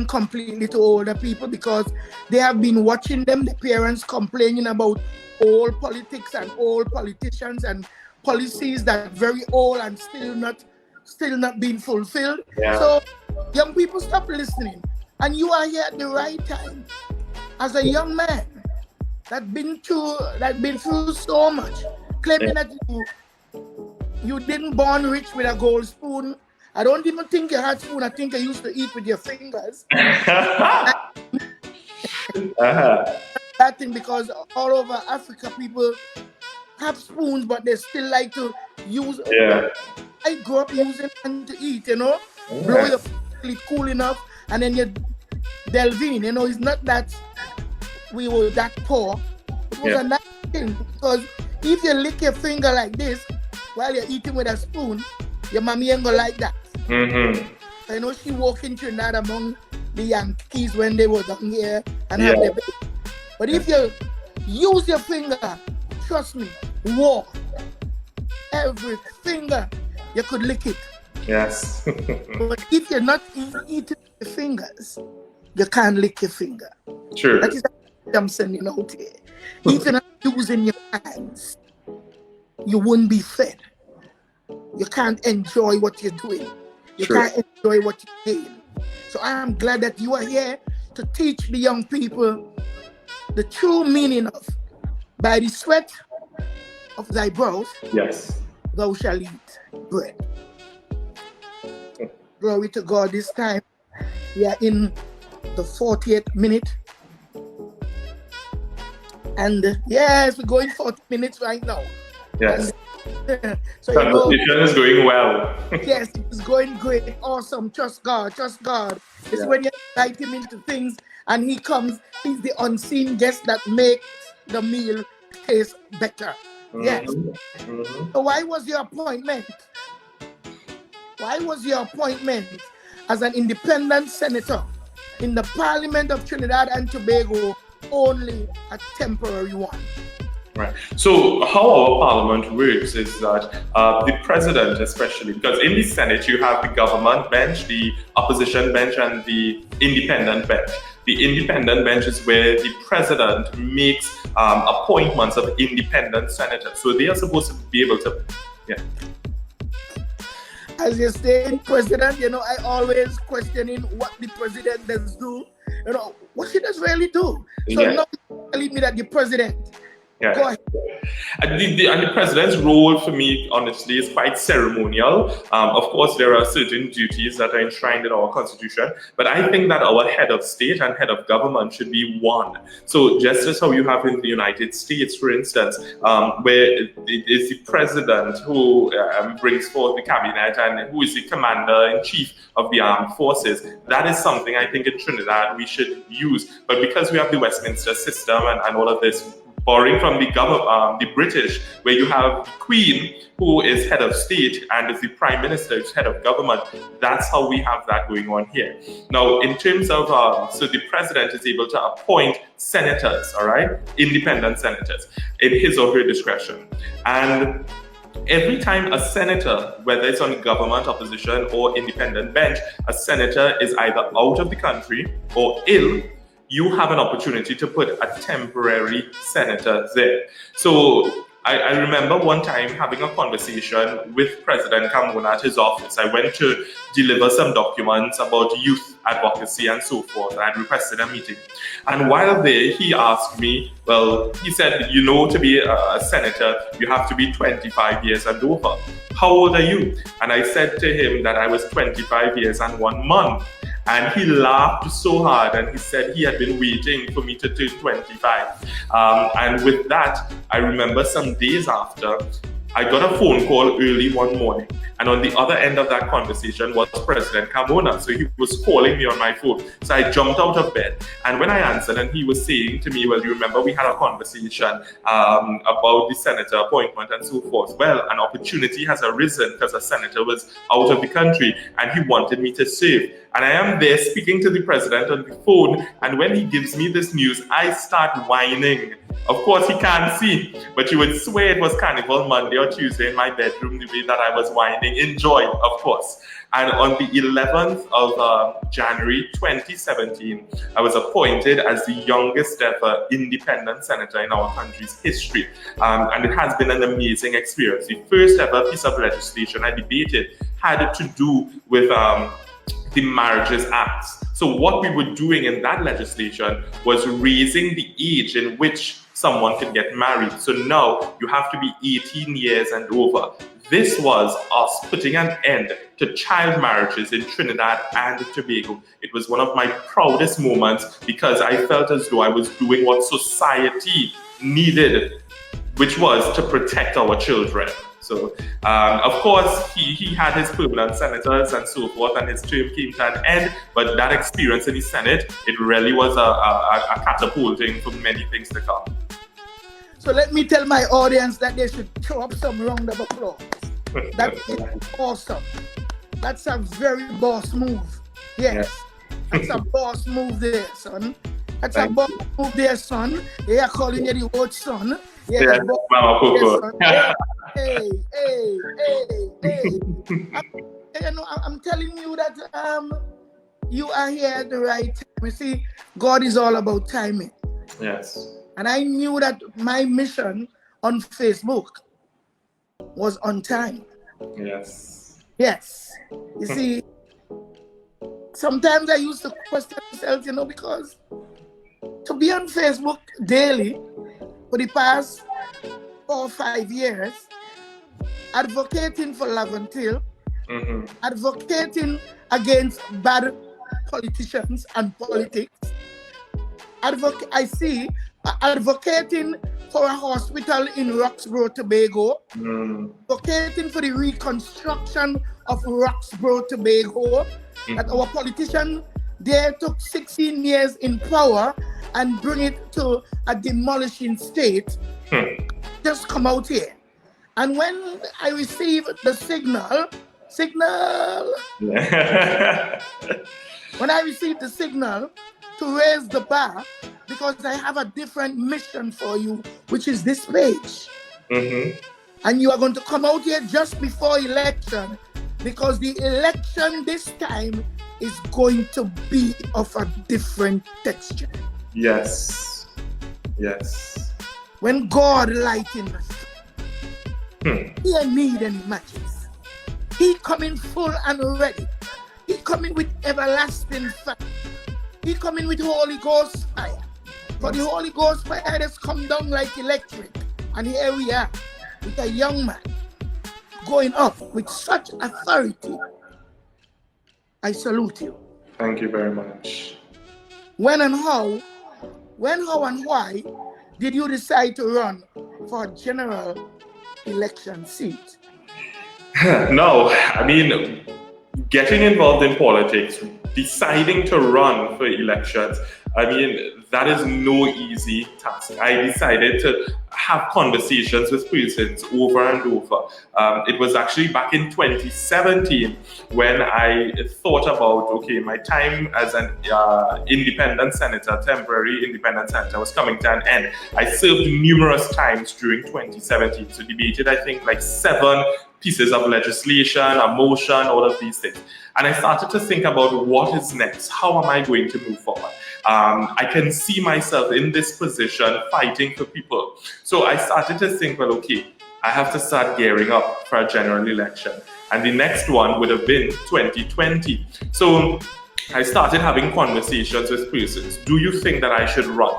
completely to older people, because they have been watching them, the parents complaining about old politics and old politicians and policies that are very old and still not being fulfilled. Yeah. So young people stop listening, and you are here at the right time as a young man that been through so much, claiming that you didn't born rich with a gold spoon. I don't even think you had spoon. I think you used to eat with your fingers. That thing, because all over Africa, people have spoons, but they still like to use. Yeah. I grew up using them to eat, you know. Yeah. Blow your food cool enough, and then you delve in. You know, it's not that we were that poor. It was a nice thing, because if you lick your finger like this while you're eating with a spoon, your mommy ain't gonna like that. Mm-hmm. I know she walked in Trinidad among the Yankees when they were down here and had their baby. But if you use your finger, trust me, walk. Every finger, you could lick it. Yes. But if you're not eating your fingers, you can't lick your finger. True. That is what I'm sending out here. If you're not using your hands, you wouldn't be fed. You can't enjoy what you're doing. You can't enjoy what you're doing. So I am glad that you are here to teach the young people the true meaning of, by the sweat of thy brows, yes, thou shalt eat bread. Glory to God. This time we are in the 40th minute. And yes, we're going 40 minutes right now. Yes. So conversation is going well. Yes, it's going great, awesome. Trust God, trust God. It's when you invite him into things and he comes, he's the unseen guest that makes the meal taste better. Yes. Mhm. So why was your appointment? Why was your appointment as an independent senator in the Parliament of Trinidad and Tobago only a temporary one? Right. So how our parliament works is that the president, especially, because in the Senate you have the government bench, the opposition bench, and the independent bench. The independent bench is where the president makes appointments of independent senators. So they are supposed to be able to, yeah. As you say, president, I always questioning what the president does do. What he does really do. So Yeah. now telling me that the president. Yeah. Go ahead. And the president's role for me, honestly, is quite ceremonial. Of course, there are certain duties that are enshrined in our constitution, but I think that our head of state and head of government should be one. So just as how you have in the United States, for instance, where it is the president who brings forth the cabinet and who is the commander-in-chief of the armed forces, that is something I think in Trinidad we should use. But because we have the Westminster system and all of this, borrowing from the British, where you have the Queen, who is head of state, and is the Prime Minister, who's head of government. That's how we have that going on here. Now, in terms of, so the president is able to appoint senators, all right, independent senators, in his or her discretion. And every time a senator, whether it's on government, opposition, or independent bench, a senator is either out of the country or ill, you have an opportunity to put a temporary senator there. So I remember one time having a conversation with President Camona at his office. I went to deliver some documents about youth advocacy and so forth. I had requested a meeting. And while there, he asked me, well, he said, to be a senator, you have to be 25 years and over. How old are you? And I said to him that I was 25 years and 1 month. And he laughed so hard and he said he had been waiting for me to turn 25. And with that, I remember some days after, I got a phone call early one morning. And on the other end of that conversation was President Camona. So he was calling me on my phone. So I jumped out of bed. And when I answered, and he was saying to me, well, you remember we had a conversation about the senator appointment and so forth. Well, an opportunity has arisen because a senator was out of the country and he wanted me to serve. And I am there speaking to the president on the phone. And when he gives me this news, I start whining. Of course, he can't see, but you would swear it was Carnival Monday or Tuesday in my bedroom, the way that I was whining in joy, of course. And on the 11th of January 2017, I was appointed as the youngest ever independent senator in our country's history. And it has been an amazing experience. The first ever piece of legislation I debated had to do with the Marriages Act. So what we were doing in that legislation was raising the age in which someone can get married. So now you have to be 18 years and over. This was us putting an end to child marriages in Trinidad and Tobago. It was one of my proudest moments because I felt as though I was doing what society needed, which was to protect our children. So, of course, he had his permanent senators and so forth, and his term came to an end. But that experience in the Senate, it really was a catapulting for many things to come. So let me tell my audience that they should throw up some round of applause. That is awesome. That's a very boss move. Yes. That's a boss move there, son. That's a boss move there, son. They are calling you the old son. Yeah, Mama Coco. Hey. I'm telling you that you are here at the right time. You see, God is all about timing. Yes. And I knew that my mission on Facebook was on time. Yes. Yes. You see, sometimes I used to question myself, because to be on Facebook daily for the past 4 or 5 years, advocating for Laventil, advocating against bad politicians and politics, advocating for a hospital in Roxborough, Tobago, advocating for the reconstruction of Roxborough, Tobago, that our politician there took 16 years in power and bring it to a demolishing state. Just come out here. And when I received the signal, when I received the signal to raise the bar, because I have a different mission for you, which is this page. And you are going to come out here just before election, because the election this time is going to be of a different texture. Yes. When God lighting us, He ain't need any matches. He coming full and ready. He coming with everlasting fire. He coming with Holy Ghost fire. For the Holy Ghost fire has come down like electric. And here we are with a young man going up with such authority. I salute you. Thank you very much. When, how, and why did you decide to run for a general election seat? No, I mean, getting involved in politics, deciding to run for elections, I mean, that is no easy task. I decided to have conversations with persons over and over. It was actually back in 2017 when I thought about, okay, my time as an independent senator, temporary independent senator, was coming to an end. I served numerous times during 2017, so debated, I think, like 7 pieces of legislation, a motion, all of these things. And I started to think about what is next. How am I going to move forward? I can see myself in this position fighting for people. So I started to think, well, okay, I have to start gearing up for a general election. And the next one would have been 2020. So I started having conversations with persons. Do you think that I should run?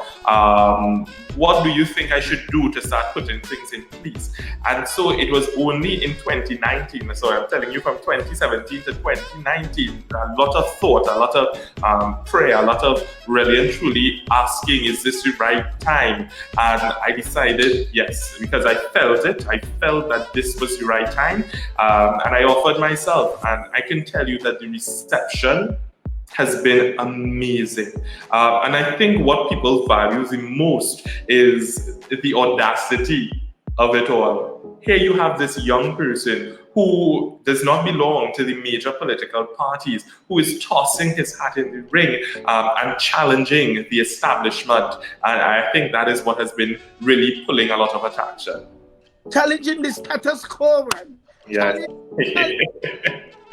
What do you think I should do to start putting things in place? And so it was only in 2019, so I'm telling you from 2017 to 2019, a lot of thought, a lot of prayer, a lot of really and truly asking, is this the right time? And I decided yes, because I felt it. I felt that this was the right time. And I offered myself, and I can tell you that the reception has been amazing. And I think what people value the most is the audacity of it all. Here you have this young person who does not belong to the major political parties, who is tossing his hat in the ring and challenging the establishment. And I think that is what has been really pulling a lot of attention. Challenging the status quo, man. Yeah.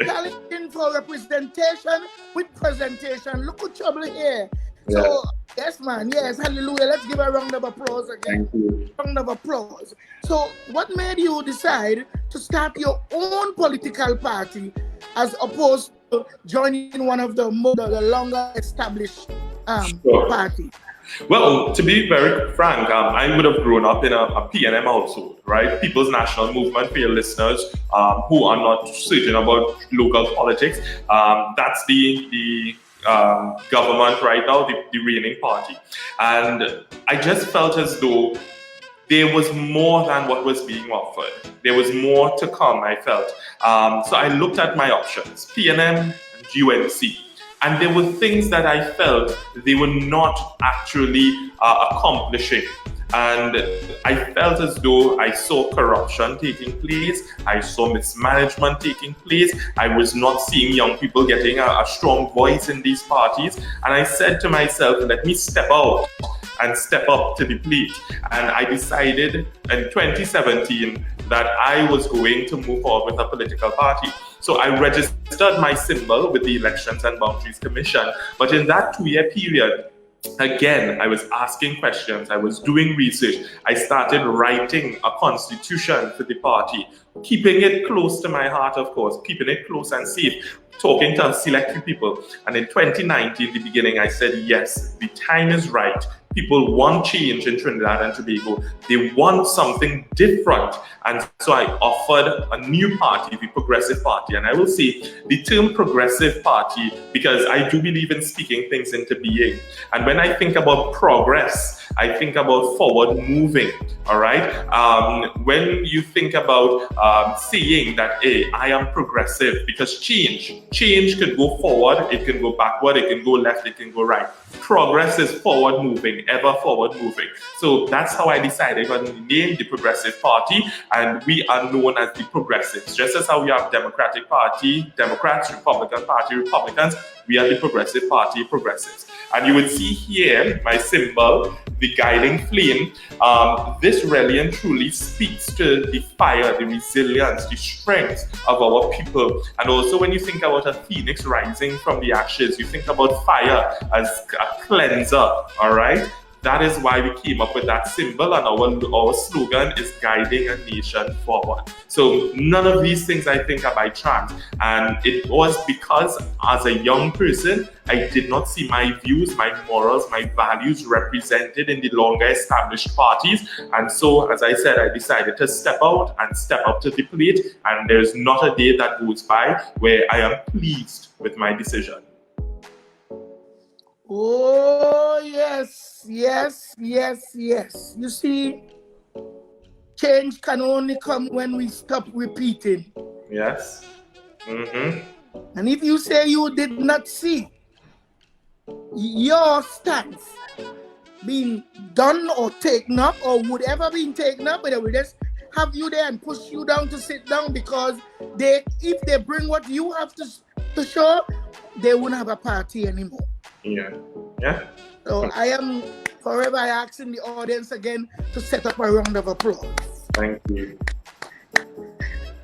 Challenging for representation with presentation. Look at trouble here. Yeah. So, yes, man. Yes, hallelujah. Let's give a round of applause again. Thank you. Round of applause. So, what made you decide to start your own political party as opposed to joining one of the longer established party? Well, to be very frank, I would have grown up in a PNM household, right? People's National Movement, for your listeners who are not certain about local politics. That's the government right now, the reigning party. And I just felt as though there was more than what was being offered. There was more to come, I felt. So I looked at my options, PNM and UNC. And there were things that I felt they were not actually accomplishing. And I felt as though I saw corruption taking place. I saw mismanagement taking place. I was not seeing young people getting a strong voice in these parties. And I said to myself, let me step out and step up to the plate. And I decided in 2017 that I was going to move forward with a political party. So I registered my symbol with the Elections and Boundaries Commission. But in that 2-year period, again, I was asking questions. I was doing research. I started writing a constitution for the party, keeping it close to my heart, of course, keeping it close and safe, talking to a select few people. And in 2019, the beginning, I said, yes, the time is right. People want change in Trinidad and Tobago. They want something different. And so I offered a new party, the Progressive Party. And I will say the term Progressive Party, because I do believe in speaking things into being. And when I think about progress, I think about forward moving, all right? When you think about saying that, hey, I am progressive, because change Change could go forward, it can go backward, it can go left, it can go right. Progress is forward moving, ever forward moving. So that's how I decided on the name, the Progressive Party, and we are known as the Progressives. Just as how we have Democratic Party, Democrats, Republican Party, Republicans, we are the Progressive Party, Progressives. And you would see here my symbol, the guiding flame. This really and truly speaks to the fire, the resilience, the strength of our people. And also when you think about a phoenix rising from the ashes, you think about fire as a cleanser, all right? That is why we came up with that symbol, and our slogan is guiding a nation forward. So none of these things I think are by chance. And it was because as a young person, I did not see my views, my morals, my values represented in the longer established parties. And so, as I said, I decided to step out and step up to the plate. And there's not a day that goes by where I am pleased with my decision. Oh, yes, yes, yes, yes. You see, change can only come when we stop repeating. Yes. Mm-hmm. And if you say you did not see your stance being done or taken up or would ever be taken up, but they will just have you there and push you down to sit down because if they bring what you have to show, they won't have a party anymore. Yeah. Yeah. So I am forever asking the audience again to set up a round of applause. Thank you.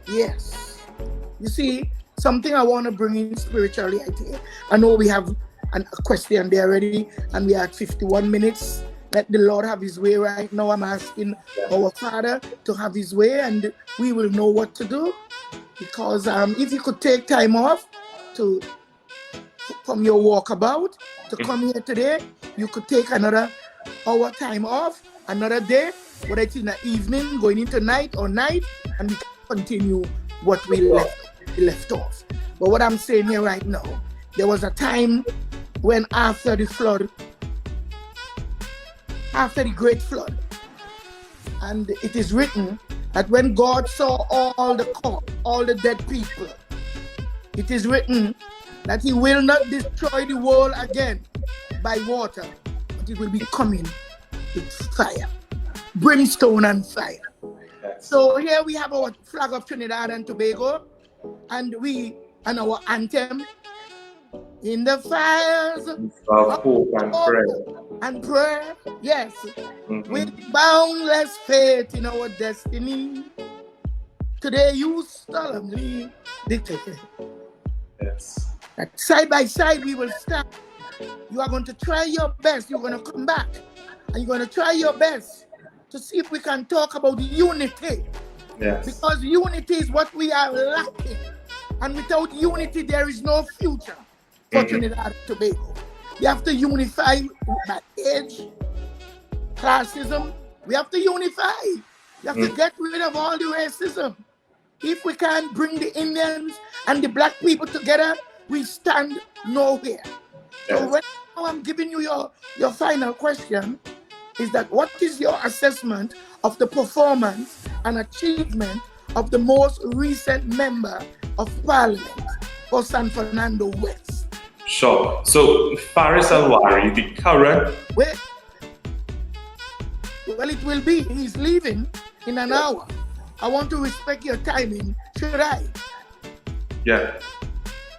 Yes. You see, something I want to bring in spirituality. I know we have a question there already, and we are at 51 minutes. Let the Lord have his way right now. I'm asking our Father to have his way, and we will know what to do. Because if you could take time off from your walkabout to come here today, you could take another hour time off, another day, whether it's in the evening, going into night, and we can continue what we left off. But what I'm saying here right now, there was a time when after the great flood, and it is written that when God saw all the dead people, it is written that he will not destroy the world again by water, but it will be coming with fire, brimstone and fire. So here we have our flag of Trinidad and Tobago, and our anthem, in the fires of hope and prayer, yes, with boundless faith in our destiny, today you solemnly declare. Yes. That side by side we will stand. You are going to try your best. You're going to come back and you're going to try your best to see if we can talk about unity. Yes. Because unity is what we are lacking. And without unity, there is no future for Trinidad and Tobago. We have to unify by age, classism. We have to unify. We have to get rid of all the racism. If we can't bring the Indians and the black people together, we stand nowhere. Yes. So now I'm giving you your final question, is that what is your assessment of the performance and achievement of the most recent member of parliament for San Fernando West? Sure. So Faris Alwari, the current... Well, it will be. He's leaving in an hour. I want to respect your timing. Should I? Yeah.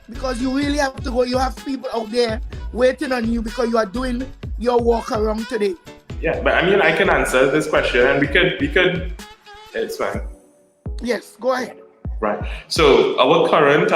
Because you really have to go. You have people out there waiting on you because you are doing your walk around today. Yeah, but I mean, I can answer this question, and we could. It's fine. Yes, go ahead. Right. So our current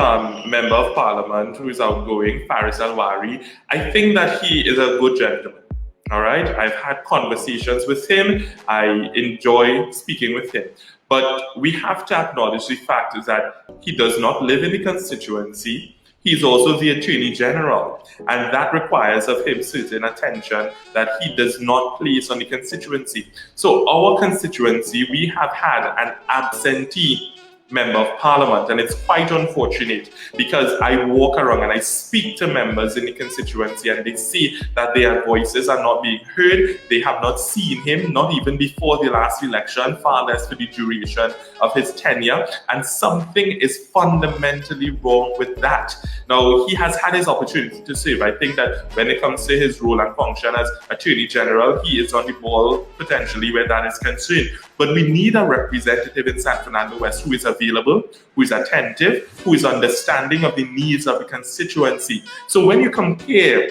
member of parliament, who is outgoing, Faris Alwari, I think that he is a good gentleman. All right. I've had conversations with him. I enjoy speaking with him. But we have to acknowledge the fact is that he does not live in the constituency. He's also the Attorney General, and that requires of him certain attention that he does not place on the constituency. So our constituency, we have had an absentee member of parliament, and it's quite unfortunate because I walk around and I speak to members in the constituency and they say that their voices are not being heard. They have not seen him, not even before the last election, far less for the duration of his tenure, and something is fundamentally wrong with that. Now, he has had his opportunity to serve. I think that when it comes to his role and function as Attorney General, he is on the ball potentially where that is concerned. But we need a representative in San Fernando West who is available, who is attentive, who is understanding of the needs of the constituency. So when you compare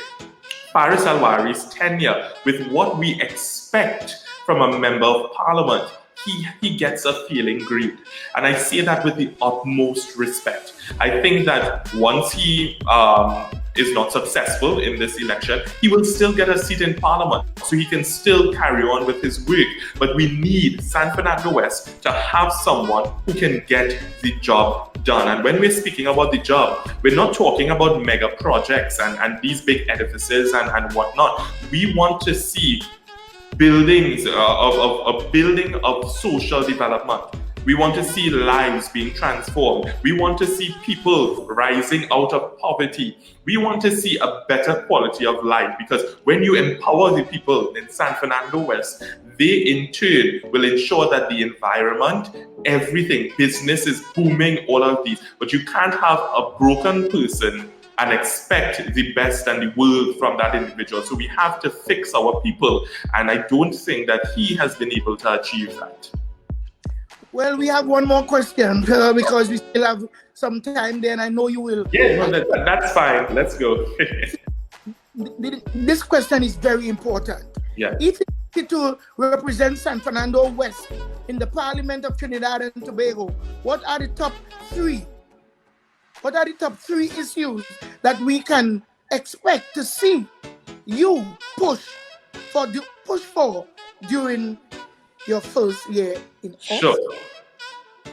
Faris Alwari's tenure with what we expect from a member of parliament, he gets a feeling great. And I say that with the utmost respect. I think that once he is not successful in this election, he will still get a seat in parliament, so he can still carry on with his work. But we need San Fernando West to have someone who can get the job done. And when we're speaking about the job, we're not talking about mega projects and these big edifices and whatnot. We want to see buildings, a building of social development. We want to see lives being transformed. We want to see people rising out of poverty. We want to see a better quality of life, because when you empower the people in San Fernando West, they in turn will ensure that the environment, everything, business is booming, all of these. But you can't have a broken person and expect the best and the world from that individual. So we have to fix our people. And I don't think that he has been able to achieve that. Well, we have one more question because we still have some time there, and I know you will. Yeah, no, that's fine. Let's go. This question is very important. Yeah. If you to represent San Fernando West in the Parliament of Trinidad and Tobago, what are the top three? What are the top three issues that we can expect to see you push for during your first year in office? Sure.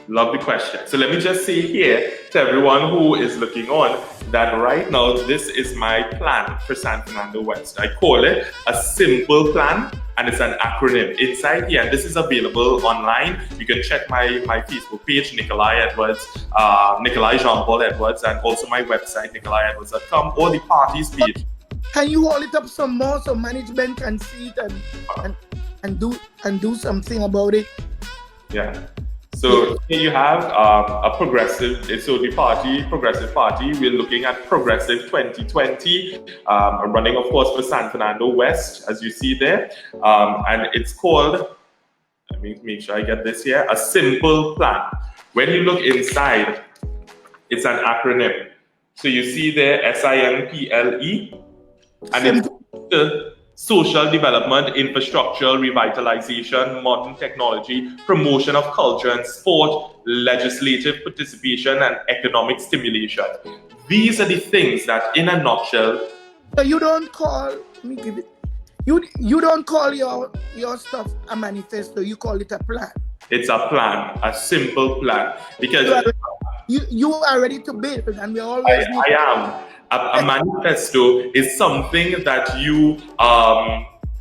Love the question. So let me just say here to everyone who is looking on that right now, this is my plan for San Fernando West. I call it a simple plan, and it's an acronym inside here. And this is available online. You can check my Facebook page, Nikoli Edwards, Nikoli Jean-Paul Edwards, and also my website, nikoliedwards.com, or the party's page. Can you hold it up some more so management can see it and do something about it? Yeah. So here you have a progressive, so the Progressive Party, we're looking at Progressive 2020, running of course for San Fernando West, as you see there. And it's called, let me make sure I get this here, a simple plan. When you look inside, it's an acronym. So you see there, SIMPLE, and it's the social development, infrastructural revitalization, modern technology, promotion of culture and sport, legislative participation, and economic stimulation. These are the things that, in a nutshell. So you don't call, let me give it, you don't call your stuff a manifesto, you call it a plan. It's a plan, a simple plan. Because you are ready to build, and we always I am. A manifesto is something that you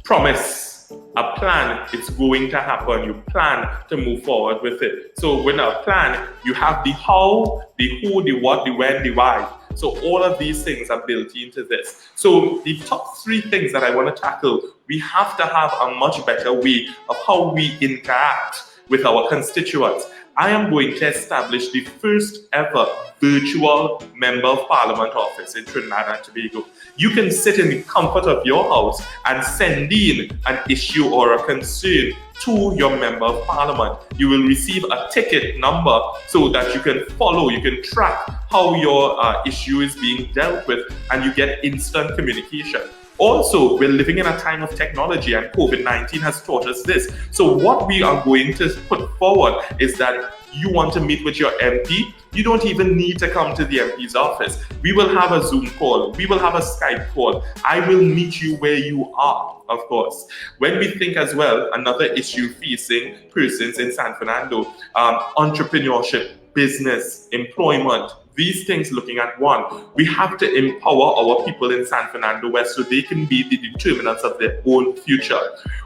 promise. A plan, it's going to happen. You plan to move forward with it. So when a plan, you have the how, the who, the what, the when, the why. So all of these things are built into this. So the top three things that I want to tackle, we have to have a much better way of how we interact with our constituents. I am going to establish the first ever virtual Member of Parliament office in Trinidad and Tobago. You can sit in the comfort of your house and send in an issue or a concern to your Member of Parliament. You will receive a ticket number so that you can follow, you can track how your issue is being dealt with, and you get instant communication. Also, we're living in a time of technology, and COVID-19 has taught us this. So what we are going to put forward is that you want to meet with your MP, you don't even need to come to the MP's office. We will have a Zoom call. We will have a Skype call. I will meet you where you are, of course. When we think as well, another issue facing persons in San Fernando, entrepreneurship, business, employment, these things looking at one, we have to empower our people in San Fernando West so they can be the determinants of their own future.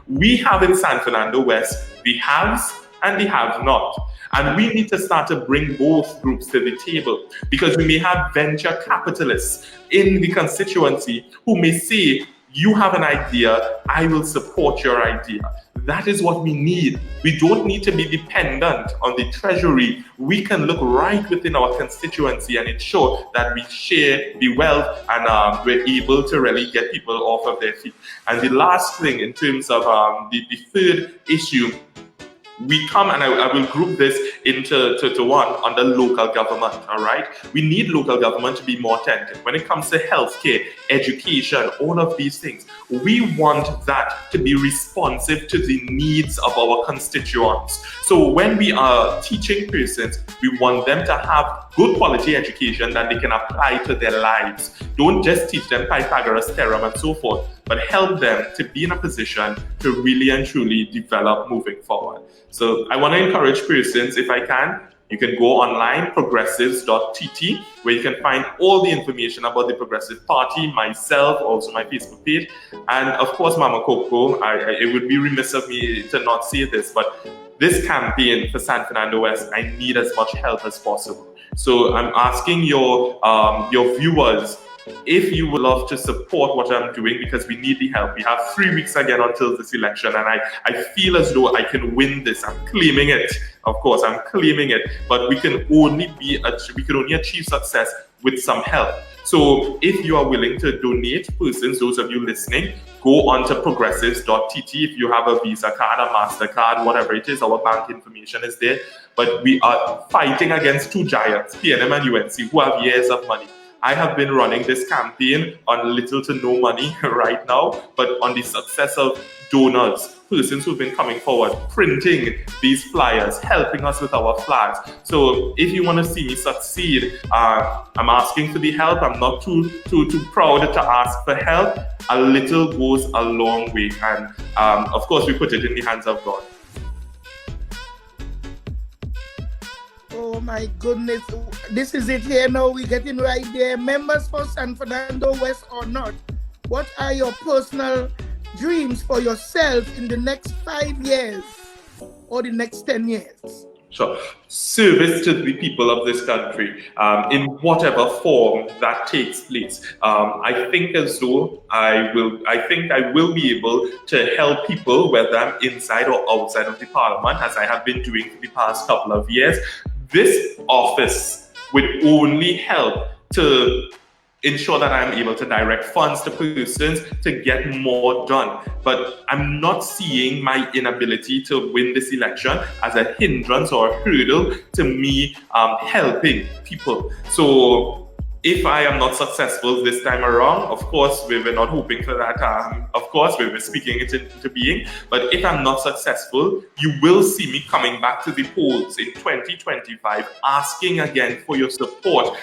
We have in San Fernando West the haves and the have not. And we need to start to bring both groups to the table, because we may have venture capitalists in the constituency who may say, you have an idea, I will support your idea. That is what we need. We don't need to be dependent on the treasury. We can look right within our constituency and ensure that we share the wealth and we're able to really get people off of their feet. And the last thing in terms of the third issue, we come, and I will group this into one under local government, all right? We need local government to be more attentive. When it comes to healthcare, education, all of these things, we want that to be responsive to the needs of our constituents. So when we are teaching persons, we want them to have good quality education that they can apply to their lives. Don't just teach them Pythagoras theorem and so forth, but help them to be in a position to really and truly develop moving forward. So I want to encourage persons, if I can, you can go online, progressives.tt, where you can find all the information about the Progressive Party, myself, also my Facebook page, and of course, Mama Coco. It would be remiss of me to not say this, but this campaign for San Fernando West, I need as much help as possible. So I'm asking your viewers, if you would love to support what I'm doing, because we need the help. We have 3 weeks again until this election, and I feel as though I can win this. I'm claiming it. Of course, I'm claiming it. But we can only achieve success with some help. So if you are willing to donate, persons, those of you listening, go on to progressives.tt. If you have a Visa card, a MasterCard, whatever it is, our bank information is there. But we are fighting against two giants, PNM and UNC, who have years of money. I have been running this campaign on little to no money right now, but on the success of donors, persons who've been coming forward, printing these flyers, helping us with our flags. So if you want to see me succeed, I'm asking for the help. I'm not too proud to ask for help. A little goes a long way. And of course, we put it in the hands of God. Oh my goodness, this is it here now. We're getting right there. Members for San Fernando West or not, what are your personal dreams for yourself in the next 5 years or the next 10 years? Sure. Service to the people of this country in whatever form that takes place. I think as though I will be able to help people, whether I'm inside or outside of the parliament, as I have been doing for the past couple of years. This office would only help to ensure that I'm able to direct funds to persons to get more done. But I'm not seeing my inability to win this election as a hindrance or a hurdle to me helping people. So if I am not successful this time around, of course, we were not hoping for that. Of course, we were speaking it into being. But if I'm not successful, you will see me coming back to the polls in 2025, asking again for your support.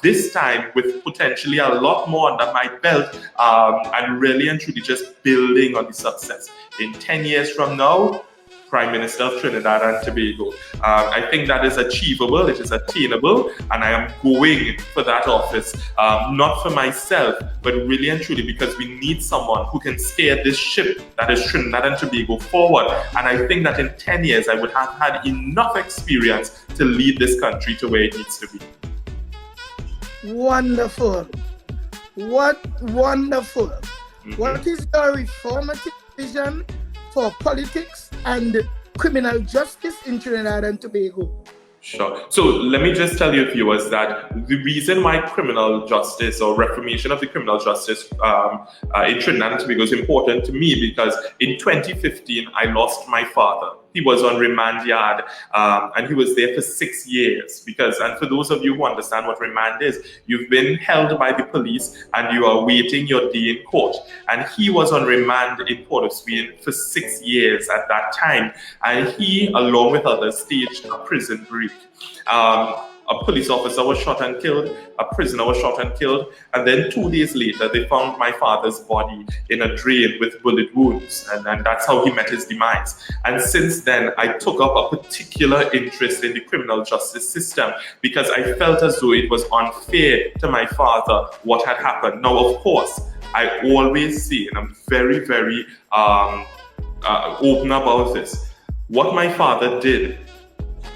This time with potentially a lot more under my belt, and really and truly just building on the success. In 10 years from now, Prime Minister of Trinidad and Tobago. I think that is achievable, it is attainable, and I am going for that office, not for myself, but really and truly because we need someone who can steer this ship that is Trinidad and Tobago forward. And I think that in 10 years, I would have had enough experience to lead this country to where it needs to be. Wonderful. What wonderful. Mm-hmm. What is your reformative vision for politics and criminal justice in Trinidad and Tobago? Sure. So let me just tell you, viewers, that the reason why criminal justice or reformation of the criminal justice in Trinidad and Tobago is important to me, because in 2015, I lost my father. He was on remand yard, and he was there for 6 years. And for those of you who understand what remand is, you've been held by the police and you are waiting your day in court. And he was on remand in Port of Spain for 6 years at that time. And he, along with others, staged a prison break. A police officer was shot and killed, a prisoner was shot and killed, and then 2 days later, they found my father's body in a drain with bullet wounds, and that's how he met his demise. And since then, I took up a particular interest in the criminal justice system because I felt as though it was unfair to my father what had happened. Now, of course, I always say, and I'm very, very open about this, What my father did,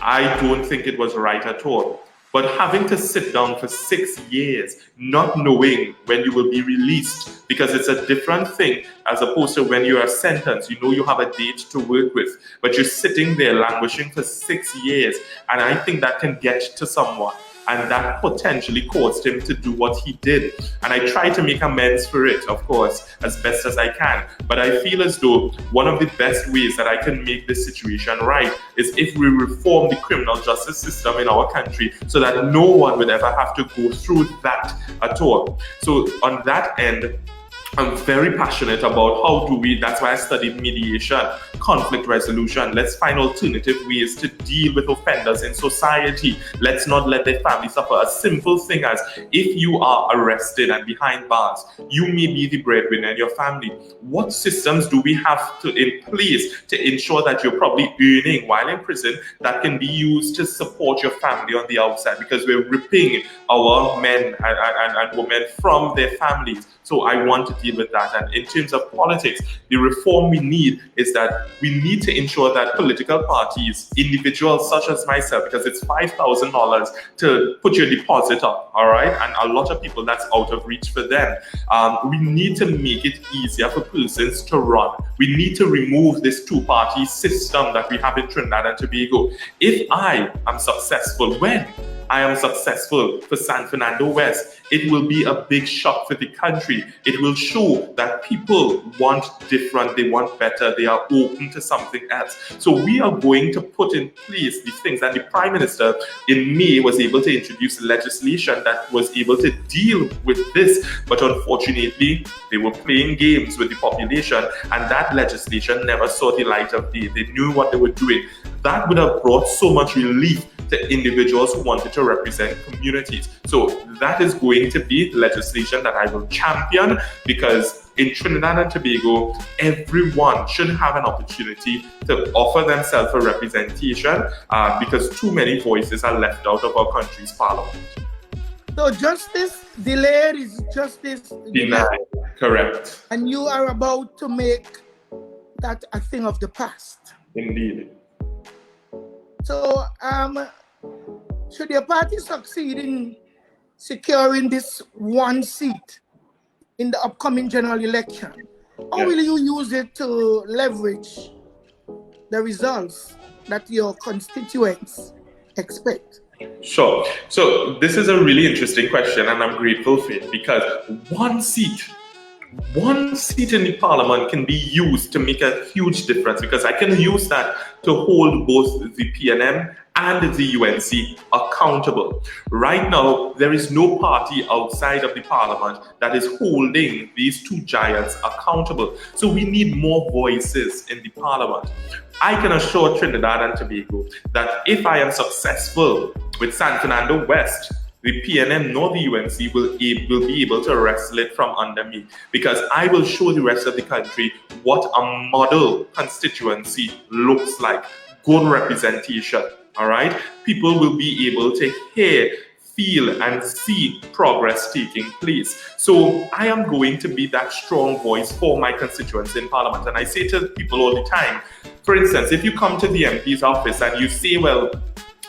I don't think it was right at all. But having to sit down for 6 years, not knowing when you will be released, because it's a different thing as opposed to when you are sentenced, you know you have a date to work with, but you're sitting there languishing for 6 years. And I think that can get to someone. And that potentially caused him to do what he did. And I try to make amends for it, of course, as best as I can. But I feel as though one of the best ways that I can make this situation right is if we reform the criminal justice system in our country so that no one would ever have to go through that at all. So on that end, I'm very passionate about how do we, that's why I studied mediation, conflict resolution. Let's find alternative ways to deal with offenders in society. Let's not let their family suffer. A simple thing as if you are arrested and behind bars, you may be the breadwinner in your family. What systems do we have in place to ensure that you're probably earning while in prison that can be used to support your family on the outside? Because we're ripping our men and women from their families. So I want to deal with that. And in terms of politics, the reform we need is that we need to ensure that political parties, individuals such as myself, because it's $5,000 to put your deposit up, all right? And a lot of people, that's out of reach for them. We need to make it easier for persons to run. We need to remove this two-party system that we have in Trinidad and Tobago. If I am successful, when I am successful for San Fernando West, it will be a big shock for the country. It will show that people want different, they want better, they are open to something else. So we are going to put in place these things. And the Prime Minister in May was able to introduce legislation that was able to deal with this. But unfortunately, they were playing games with the population, and that legislation never saw the light of day. They knew what they were doing. That would have brought so much relief to individuals who wanted to represent communities. So that is going to be legislation that I will champion, because in Trinidad and Tobago, everyone should have an opportunity to offer themselves a representation because too many voices are left out of our country's parliament. So justice delayed is justice denied. Correct. And you are about to make that a thing of the past. Indeed. So, should your party succeed in securing this one seat in the upcoming general election, how will you use it to leverage the results that your constituents expect? Sure. So this is a really interesting question, and I'm grateful for it, because one seat in the parliament can be used to make a huge difference, because I can use that to hold both the PNM and the UNC accountable. Right now, there is no party outside of the parliament that is holding these two giants accountable. So we need more voices in the parliament. I can assure Trinidad and Tobago that if I am successful with San Fernando West, the PNM nor the UNC will be able to wrestle it from under me, because I will show the rest of the country what a model constituency looks like. Good representation, all right? People will be able to hear, feel, and see progress taking place. So I am going to be that strong voice for my constituents in Parliament. And I say to people all the time, for instance, if you come to the MP's office and you say, well,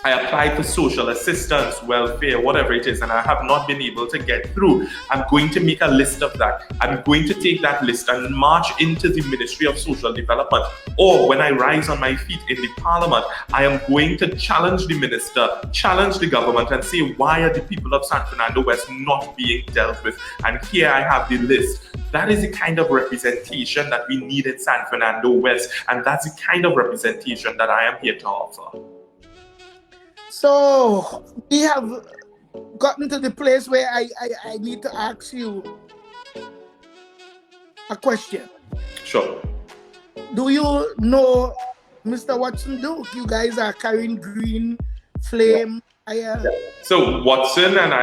I applied for social assistance, welfare, whatever it is, and I have not been able to get through, I'm going to make a list of that. I'm going to take that list and march into the Ministry of Social Development. Or when I rise on my feet in the Parliament, I am going to challenge the minister, challenge the government, and say, why are the people of San Fernando West not being dealt with? And here I have the list. That is the kind of representation that we need in San Fernando West, and that's the kind of representation that I am here to offer. So we have gotten to the place where I need to ask you a question. Sure. Do you know Mr. Watson Duke? You guys are carrying green flame. So Watson and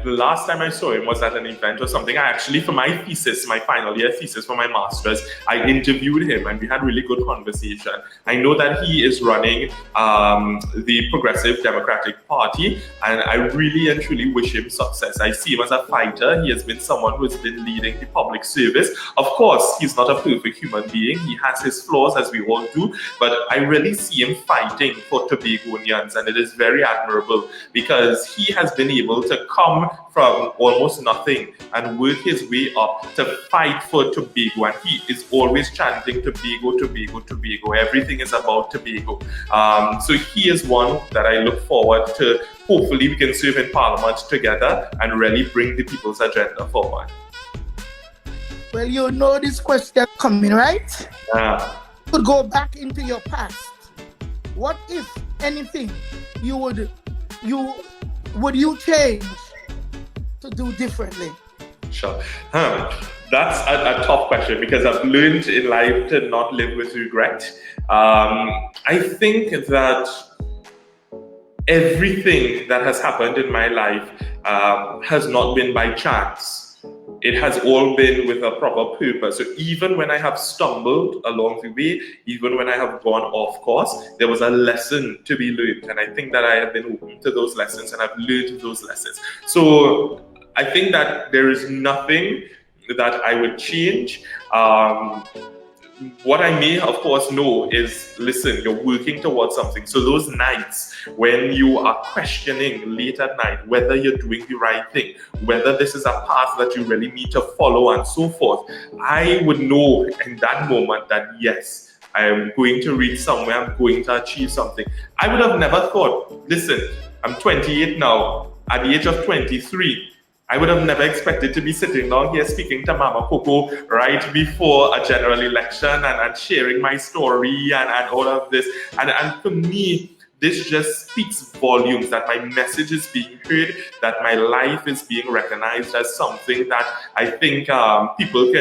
the last time I saw him was at an event or something. I actually, for my thesis, my final year thesis for my master's, I interviewed him and we had really good conversation. I know that he is running the Progressive Democratic Party, and I really and truly wish him success. I see him as a fighter. He has been someone who has been leading the public service. Of course, he's not a perfect human being. He has his flaws, as we all do, but I really see him fighting for Tobagonians, and it is very admirable, because he has been able to come from almost nothing and work his way up to fight for Tobago. And he is always chanting Tobago, Tobago, Tobago. Everything is about Tobago. So he is one that I look forward to. Hopefully we can serve in Parliament together and really bring the people's agenda forward. Well, you know this question coming, right? Yeah. You could go back into your past. What, if anything, would you change to do differently? Sure. That's a tough question, because I've learned in life to not live with regret. I think that everything that has happened in my life has not been by chance. It has all been with a proper purpose. So even when I have stumbled along the way, even when I have gone off course, there was a lesson to be learned. And I think that I have been open to those lessons and I've learned those lessons. So I think that there is nothing that I would change. What I may, of course, know is, listen, you're working towards something. So those nights when you are questioning late at night whether you're doing the right thing, whether this is a path that you really need to follow and so forth, I would know in that moment that yes, I am going to reach somewhere, I'm going to achieve something. I would have never thought, listen, I'm 28 now, at the age of 23, I would have never expected to be sitting down here speaking to Mama Coco right before a general election and sharing my story and all of this. And for me, this just speaks volumes that my message is being heard, that my life is being recognized as something that I think people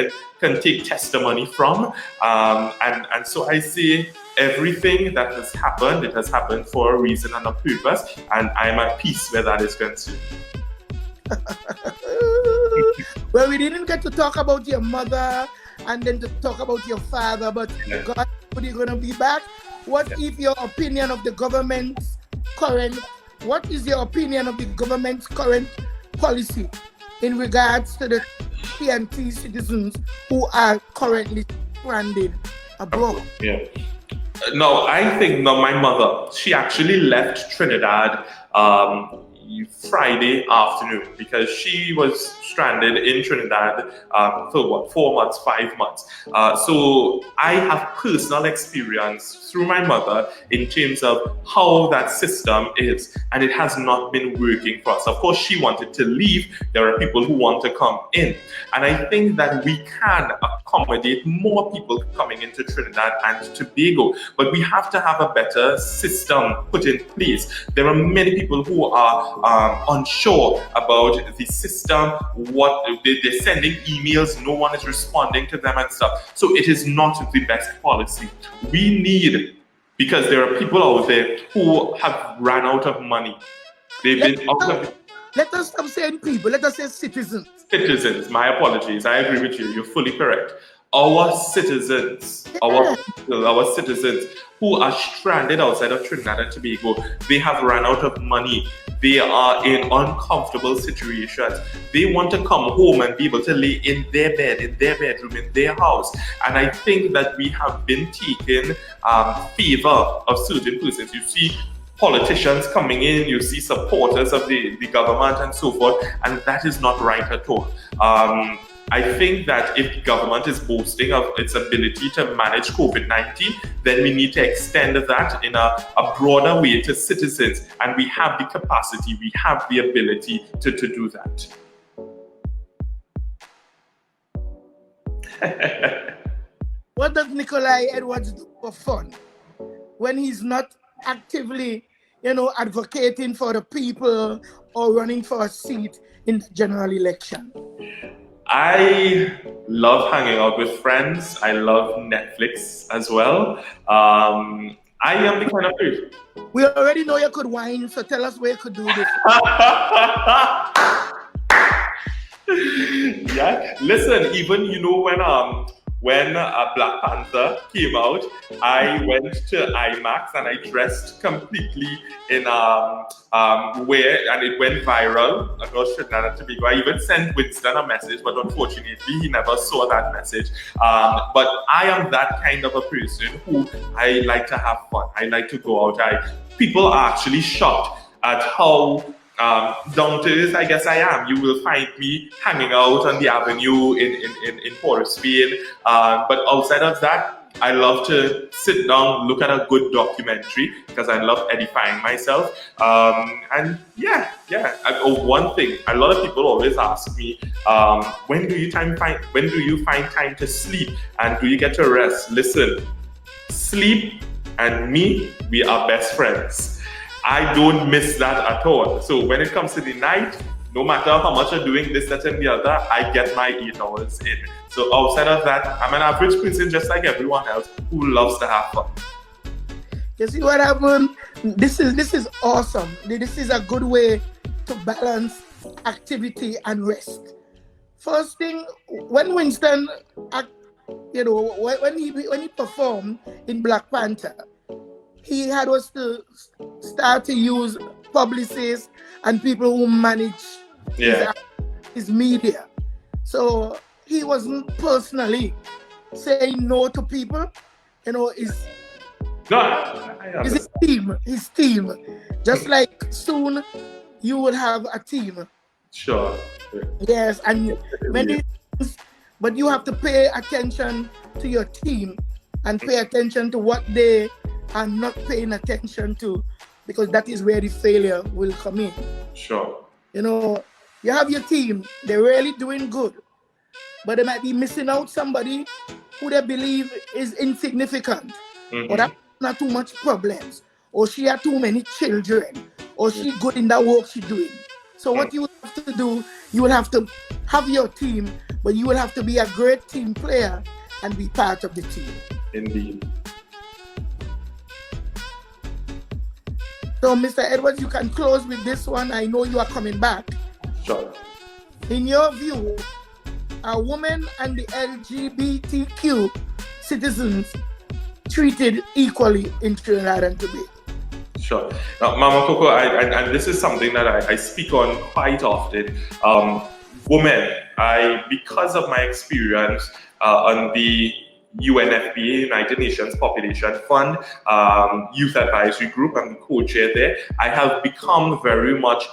can take testimony from. And so I say, everything that has happened, it has happened for a reason and a purpose, and I'm at peace where that is concerned. Well, we didn't get to talk about your mother and then to talk about your father, but God, when you're going to be back, what is your opinion of the government's current policy in regards to the TNT citizens who are currently stranded abroad? Yeah. No, I think my mother, she actually left Trinidad Friday afternoon, because she was stranded in Trinidad for 4 months, 5 months. So I have personal experience through my mother in terms of how that system is, and it has not been working for us. Of course, she wanted to leave. There are people who want to come in, and I think that we can accommodate more people coming into Trinidad and Tobago, but we have to have a better system put in place. There are many people who are unsure about the system, what they're sending emails, no one is responding to them and stuff. So it is not the best policy. We need, because there are people out there who have ran out of money. Let us stop saying people, let us say citizens. Citizens, my apologies, I agree with you, you're fully correct. Our citizens, our citizens who are stranded outside of Trinidad and Tobago, they have run out of money. They are in uncomfortable situations. They want to come home and be able to lay in their bed, in their bedroom, in their house. And I think that we have been taking favor of certain persons. You see politicians coming in, you see supporters of the government and so forth, and that is not right at all. I think that if the government is boasting of its ability to manage COVID-19, then we need to extend that in a broader way to citizens. And we have the capacity, we have the ability to do that. What does Nikoli Edwards do for fun when he's not actively, advocating for the people or running for a seat in the general election? I love hanging out with friends. I love Netflix as well. I am the kind of person. We already know you could whine, so tell us where you could do this. Yeah, listen, even when Black Panther came out, I went to IMAX and I dressed completely in where, and it went viral across Trinidad and Tobago. I even sent Winston a message, but unfortunately he never saw that message. But I am that kind of a person who I like to have fun. I like to go out. People are actually shocked at how down to earth, I guess I am. You will find me hanging out on the avenue in Port of Spain. But outside of that, I love to sit down, look at a good documentary because I love edifying myself. And one thing, a lot of people always ask me, when do you find time to sleep and do you get to rest? Listen, sleep and me, we are best friends. I don't miss that at all. So when it comes to the night, no matter how much I'm doing this, that, and the other, I get my 8 hours in. So outside of that, I'm an average person just like everyone else who loves to have fun. You see what happened? This is awesome. This is a good way to balance activity and rest. First thing, when Winston, when he performed in Black Panther, he had us to start to use publicists and people who manage his media. So he wasn't personally saying no to people. His team. Just like soon you will have a team. Sure. Yes, and but you have to pay attention to your team and pay attention to what they are not paying attention to, because that is where the failure will come in. Sure. You have your team, they're really doing good, but they might be missing out somebody who they believe is insignificant, or that not too much problems, or she had too many children, or she good in that work she's doing. So what you have to do, you will have to have your team, but you will have to be a great team player and be part of the team. Indeed. So, Mr. Edwards, you can close with this one. I know you are coming back. Sure. In your view, are women and the LGBTQ citizens treated equally in Trinidad and Tobago? Sure. Now, Mama Coco, and this is something that I speak on quite often. Women, because of my experience on the UNFPA, United Nations Population Fund, Youth Advisory Group, I'm the co-chair there. I have become very much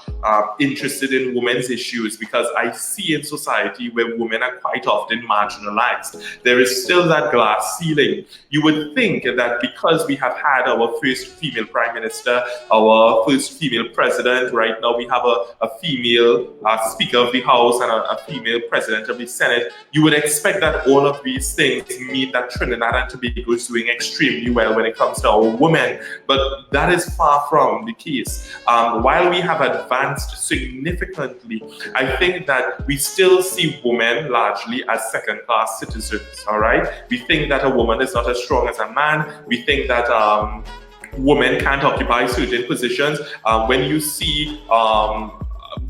interested in women's issues because I see in society where women are quite often marginalized. There is still that glass ceiling. You would think that because we have had our first female prime minister, our first female president, right now we have a female speaker of the House and a female president of the Senate, you would expect that all of these things mean that Trinidad and Tobago is doing extremely well when it comes to our women, but that is far from the case. While we have advanced significantly, I think that we still see women largely as second-class citizens, all right? We think that a woman is not as strong as a man. We think that women can't occupy certain positions. When you see a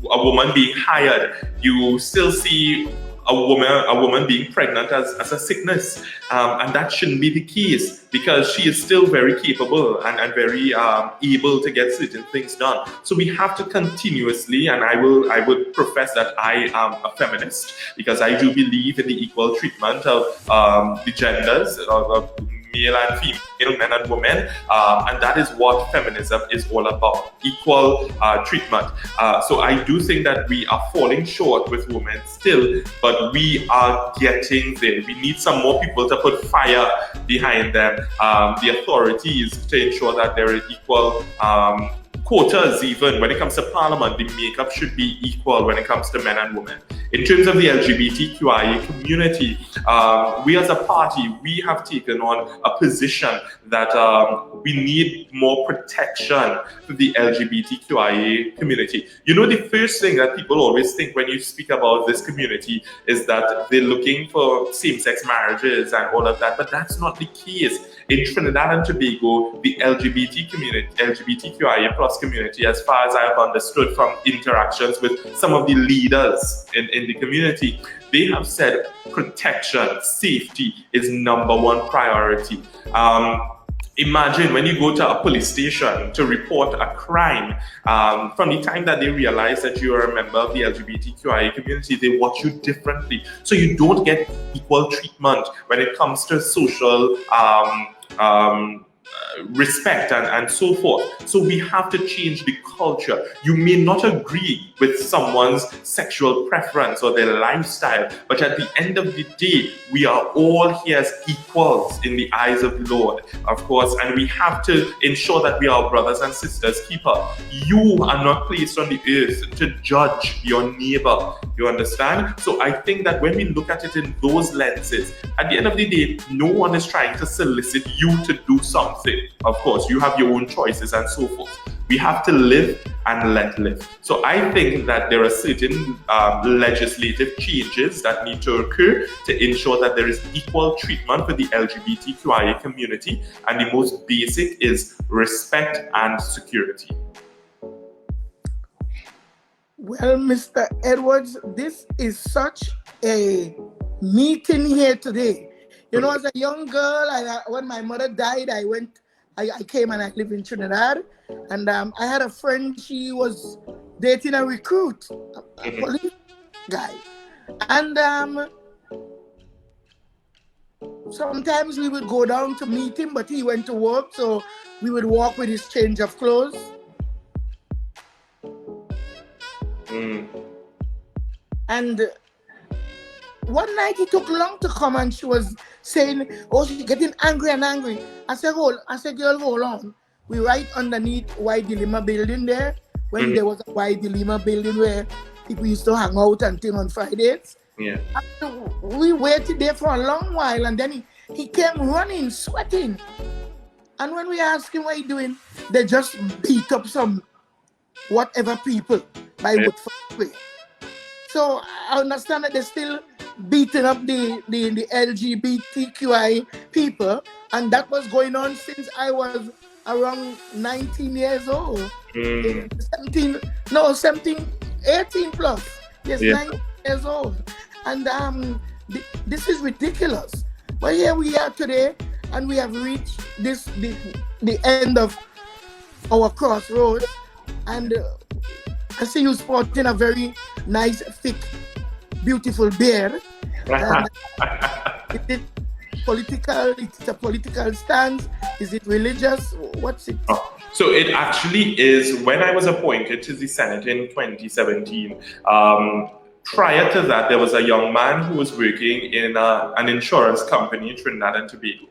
woman being hired, you still see a woman being pregnant as a sickness, and that shouldn't be the case because she is still very capable and very able to get certain things done. So we have to continuously, and I would profess that I am a feminist because I do believe in the equal treatment of the genders, of male and female, men and women, and that is what feminism is all about, equal treatment. So I do think that we are falling short with women still, but we are getting there. We need some more people to put fire behind them, the authorities to ensure that there is equal quotas. Even when it comes to parliament, the makeup should be equal when it comes to men and women. In terms of the LGBTQIA community, we as a party, we have taken on a position that we need more protection for the LGBTQIA community. You know, the first thing that people always think when you speak about this community is that they're looking for same-sex marriages and all of that, but that's not the case. In Trinidad and Tobago, the LGBTQIA plus community, as far as I have understood from interactions with some of the leaders in the community, they have said protection, safety is #1 priority. Imagine when you go to a police station to report a crime, from the time that they realize that you are a member of the LGBTQIA community, they watch you differently. So you don't get equal treatment when it comes to social respect and so forth. So we have to change the culture. You may not agree with someone's sexual preference or their lifestyle, but at the end of the day, we are all here as equals in the eyes of the Lord, of course, and we have to ensure that we are brothers and sisters keeper. You are not placed on the earth to judge your neighbor. You understand? So I think that when we look at it in those lenses, at the end of the day, no one is trying to solicit you to do something. Of course, you have your own choices and so forth. We have to live and let live. So I think that there are certain legislative changes that need to occur to ensure that there is equal treatment for the LGBTQIA community, and the most basic is respect and security. Well, Mr. Edwards, this is such a meeting here today. You know, as a young girl, when my mother died, I came and I lived in Trinidad, and I had a friend. She was dating a recruit, a police guy, and sometimes we would go down to meet him, but he went to work, so we would walk with his change of clothes. And one night he took long to come, and she was saying, "Oh, she's getting angry and angry." I said, "Girl, hold on. We right underneath White Dilemma building there, when there was a White Dilemma building where people used to hang out and thing on Fridays." Yeah. We waited there for a long while, and then he came running, sweating. And when we asked him what he doing, they just beat up some whatever people by Woodford Way. So I understand that they're still beating up the LGBTQI people, and that was going on since I was around 19 years old. 18 plus. Yes, 19 years old. And this is ridiculous. But here we are today, and we have reached the end of our crossroads, and I see you sporting a very nice, thick, beautiful beard. Is it political? It's a political stance? Is it religious? What's it? So it actually is. When I was appointed to the Senate in 2017, prior to that, there was a young man who was working in an insurance company in Trinidad and Tobago.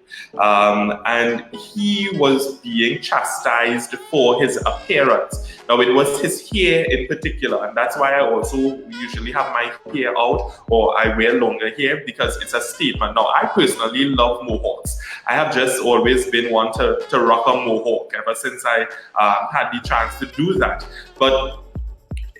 And he was being chastised for his appearance. Now, it was his hair in particular, and that's why I also usually have my hair out, or I wear longer hair, because it's a statement. Now, I personally love mohawks. I have just always been one to rock a mohawk ever since I had the chance to do that. But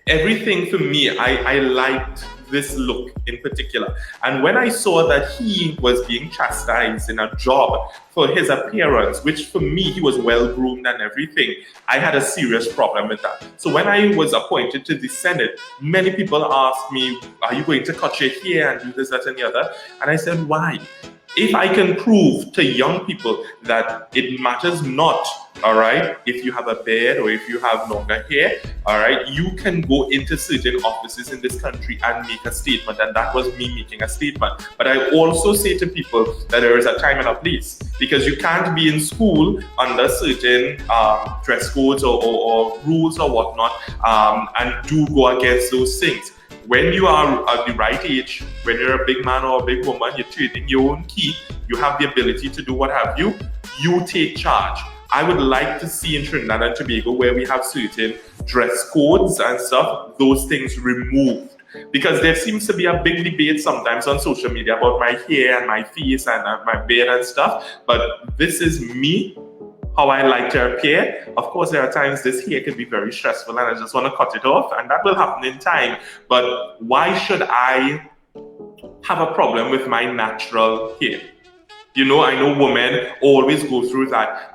everything for me, I liked this look in particular. And when I saw that he was being chastised in a job for his appearance, which for me, he was well-groomed and everything, I had a serious problem with that. So when I was appointed to the Senate, many people asked me, "Are you going to cut your hair and do this, that, and the other?" And I said, why? If I can prove to young people that it matters not, all right, if you have a beard or if you have longer hair, all right, you can go into certain offices in this country and make a statement. And that was me making a statement. But I also say to people that there is a time and a place, because you can't be in school under certain dress codes or rules or whatnot, and do go against those things. When you are at the right age, when you're a big man or a big woman, you're trading your own key, you have the ability to do what have you, you take charge. I would like to see in Trinidad and Tobago, where we have certain dress codes and stuff, those things removed. Because there seems to be a big debate sometimes on social media about my hair and my face and my beard and stuff. But this is me, how I like to appear. Of course, there are times this hair can be very stressful and I just want to cut it off, and that will happen in time. But why should I have a problem with my natural hair? You know, I know women always go through that,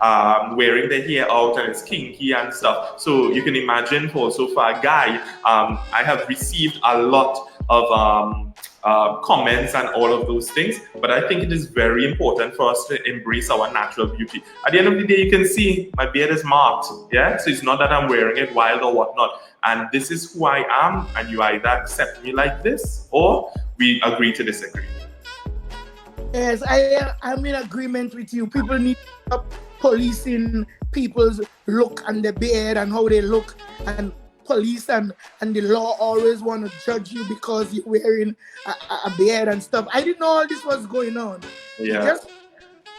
wearing their hair out and it's kinky and stuff. So you can imagine also for a guy, I have received a lot of comments and all of those things. But I think it is very important for us to embrace our natural beauty. At the end of the day, you can see my beard is marked. Yeah, so it's not that I'm wearing it wild or whatnot. And this is who I am, and you either accept me like this or we agree to disagree. Yes, I'm in agreement with you. People need to stop policing people's look and their beard and how they look, and police and the law always want to judge you because you're wearing a beard and stuff. I didn't know all this was going on. Yeah.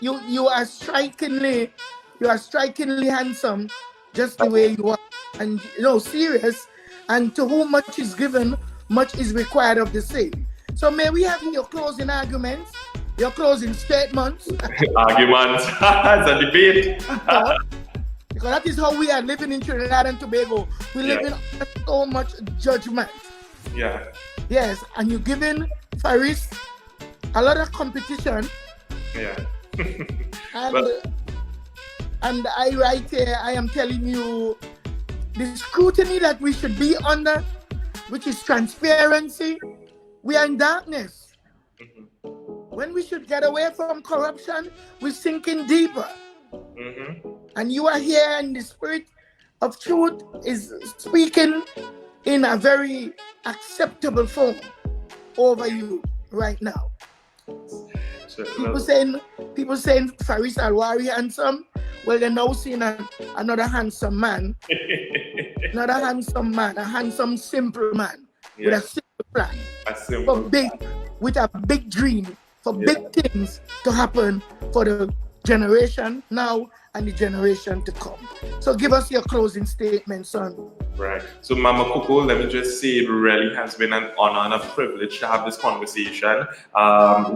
You are strikingly handsome, just the way you are, and serious. And to whom much is given, much is required of the same. So may we have your closing arguments? Your closing statements. Arguments. It's a debate. Because that is how we are living in Trinidad and Tobago. We live in so much judgment. Yeah. Yes, and you're giving Faris a lot of competition. Yeah. And I right here, I am telling you the scrutiny that we should be under, which is transparency. We are in darkness. Mm-hmm. When we should get away from corruption, we're sinking deeper. Mm-hmm. And you are here, and the spirit of truth is speaking in a very acceptable form over you right now. So, people saying Faris Alwari handsome. Well, they're now seeing another handsome man. Another handsome man, a handsome, simple man with a simple plan. With a big dream for big things to happen for the generation now and the generation to come. So give us your closing statement, son. Right. So Mama Coco, let me just say it really has been an honor and a privilege to have this conversation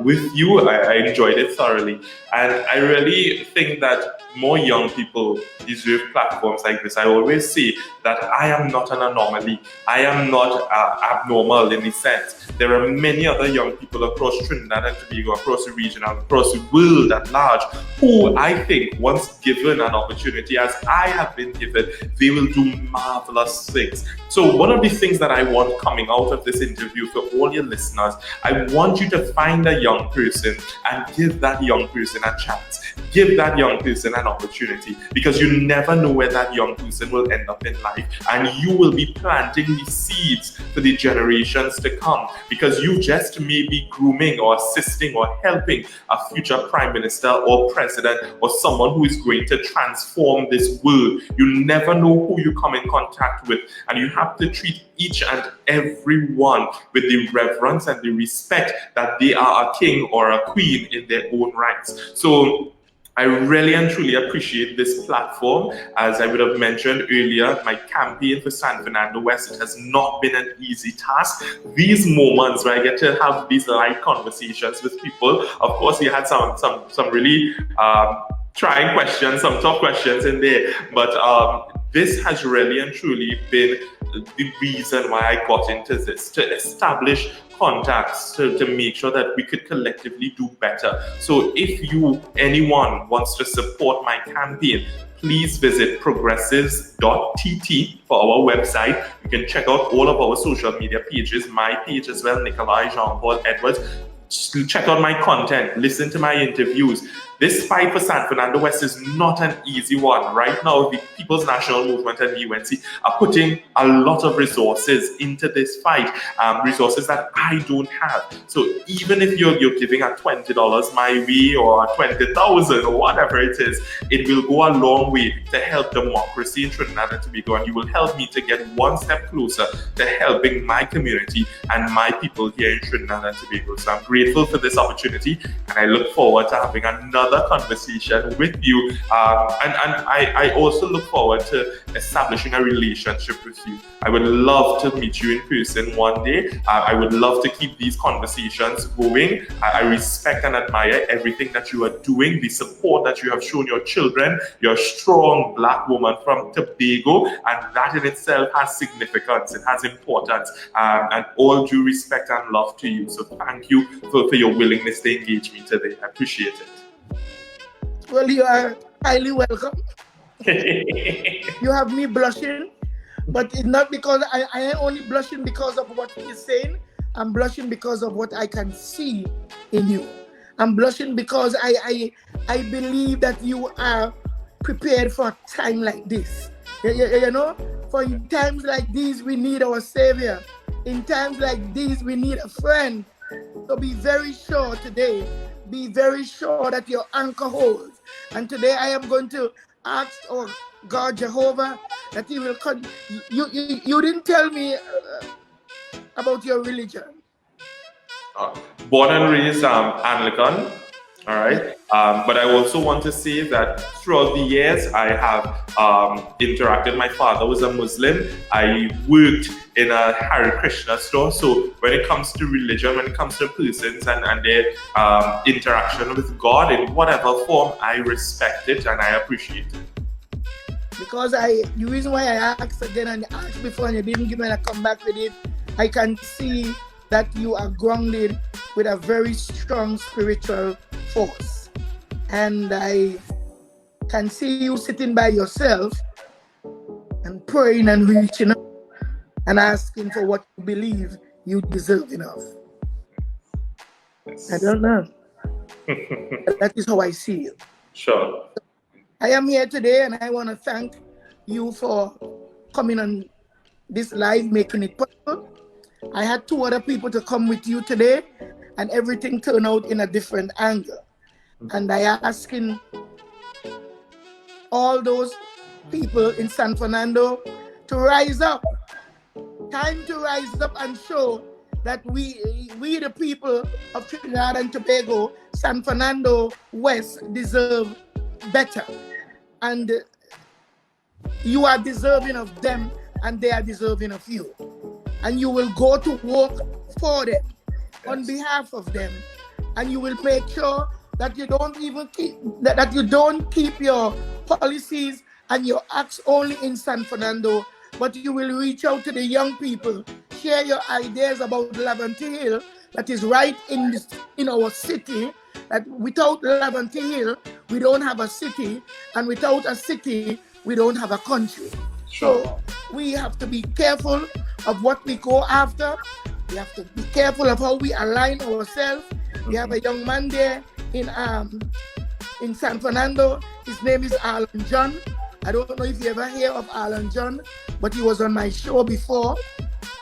with you. I enjoyed it thoroughly. And I really think that more young people deserve platforms like this. I always say that I am not an anomaly. I am not abnormal in a sense. There are many other young people across Trinidad and Tobago, across the region, across the world at large, who I think once given an opportunity, as I have been given, they will do marvelous things. So one of the things that I want coming out of this interview for all your listeners, I want you to find a young person and give that young person a chance. Give that young person an opportunity, because you never know where that young person will end up in life, and you will be planting the seeds for the generations to come, because you just may be grooming or assisting or helping a future prime minister or president or someone who is going to transform this world. You never know who you come in contact with, and you have to treat each and every one with the reverence and the respect that they are a king or a queen in their own rights. So I really and truly appreciate this platform. As I would have mentioned earlier, my campaign for San Fernando West, it has not been an easy task. These moments where I get to have these light conversations with people, of course, we had some really trying questions, some tough questions in there, but this has really and truly been the reason why I got into this, to establish contacts, to make sure that we could collectively do better. So if anyone wants to support my campaign, please visit progressives.tt for our website. You can check out all of our social media pages, my page as well, Nikoli Jean-Paul Edwards. Check out my content, listen to my interviews. This fight for San Fernando West is not an easy one. Right now, the People's National Movement and the UNC are putting a lot of resources into this fight, resources that I don't have. So even if you're giving at $20 my way or 20,000 or whatever it is, it will go a long way to help democracy in Trinidad and Tobago, and you will help me to get one step closer to helping my community and my people here in Trinidad and Tobago. So I'm grateful for this opportunity, and I look forward to having another conversation with you. And I also look forward to establishing a relationship with you. I would love to meet you in person one day. I would love to keep these conversations going. I respect and admire everything that you are doing, the support that you have shown your children. You're a strong Black woman from Tobago, and that in itself has significance. It has importance, and all due respect and love to you. So thank you for your willingness to engage me today. I appreciate it. Well, you are highly welcome. You have me blushing, but it's not because I ain't only blushing because of what he's saying. I'm blushing because of what I can see in you. I'm blushing because I believe that you are prepared for a time like this. You know, for times like these, we need our savior. In times like these, we need a friend. So be very sure today. Be very sure that your anchor holds. And today I am going to ask our God Jehovah that He will come. You didn't tell me about your religion. Born and raised Anglican, all right. But I also want to say that throughout the years, I have interacted. My father was a Muslim. I worked in a Hare Krishna store. So when it comes to religion, when it comes to persons and their interaction with God in whatever form, I respect it and I appreciate it. Because the reason why I asked again and asked before and you didn't give me a comeback with it, I can see that you are grounded with a very strong spiritual force. And I can see you sitting by yourself and praying and reaching out and asking for what you believe you deserve enough. I don't know. That is how I see you. Sure. I am here today and I want to thank you for coming on this live, making it possible. I had 2 other people to come with you today and everything turned out in a different angle. And I am asking all those people in San Fernando to rise up. Time to rise up and show that we the people of Trinidad and Tobago, San Fernando West, deserve better. And you are deserving of them and they are deserving of you. And you will go to work for them, on behalf of them. And you will make sure that you don't even keep your policies and your acts only in San Fernando, but you will reach out to the young people, share your ideas about Laventille Hill that is right in our city, that without Laventille Hill, we don't have a city, and without a city, we don't have a country. Sure. So we have to be careful of what we go after. We have to be careful of how we align ourselves. We have a young man there in San Fernando. His name is Alan John. I don't know if you ever hear of Alan John, but he was on my show before.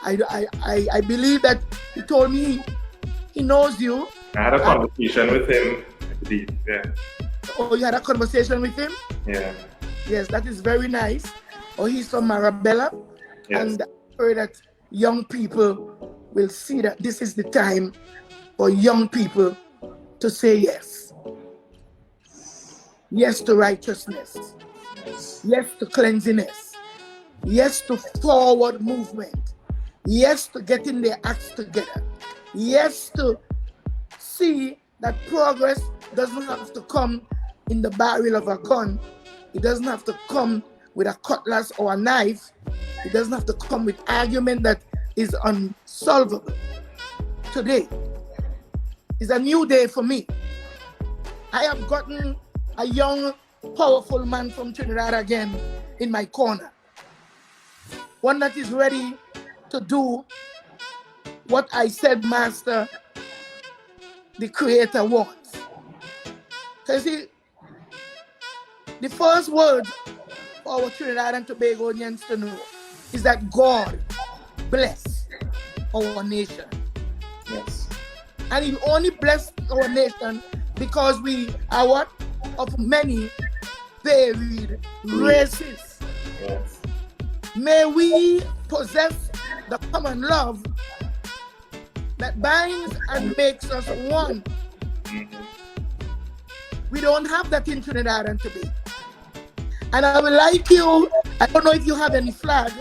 I believe that he told me he knows you. I had a conversation with him, I believe, yeah. Oh, you had a conversation with him? Yeah. Yes, that is very nice. Oh, he's from Marabella. Yes. And I pray that young people will see that this is the time for young people to say yes. Yes to righteousness. Yes to cleanliness. Yes to forward movement. Yes to getting their acts together. Yes to see that progress doesn't have to come in the barrel of a gun. It doesn't have to come with a cutlass or a knife. It doesn't have to come with argument that is unsolvable. Today is a new day for me. I have gotten a young, powerful man from Trinidad again in my corner. One that is ready to do what I said, Master, the Creator wants. Because the first word for our Trinidad and Tobagonians to know is that God bless our nation. Yes. And He only blessed our nation because we are what? Of many varied races. Yes. May we possess the common love that binds and makes us one. We don't have that in Trinidad and Tobago. And I would like you, I don't know if you have any flag,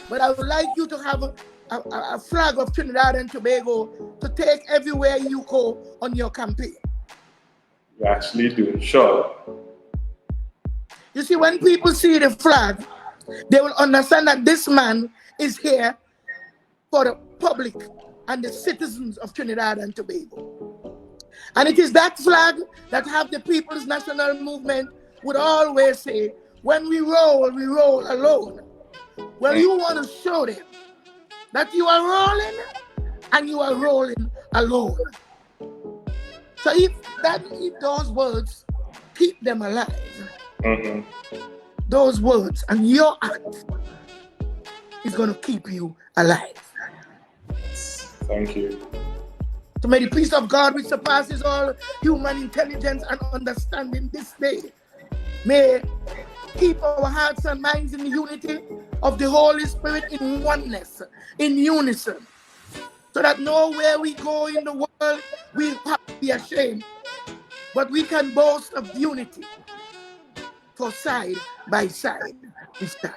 but I would like you to have a flag of Trinidad and Tobago to take everywhere you go on your campaign. You actually do, sure. You see, when people see the flag, they will understand that this man is here for the public and the citizens of Trinidad and Tobago. And it is that flag that have the People's National Movement would always say, when we roll alone. Well, you want to show them that you are rolling and you are rolling alone. So if those words keep them alive, those words and your act is going to keep you alive. Thank you. So may the peace of God, which surpasses all human intelligence and understanding this day, may keep our hearts and minds in the unity of the Holy Spirit, in oneness, in unison, so that nowhere we go in the world we have to be ashamed, but we can boast of unity, for side by side we stand.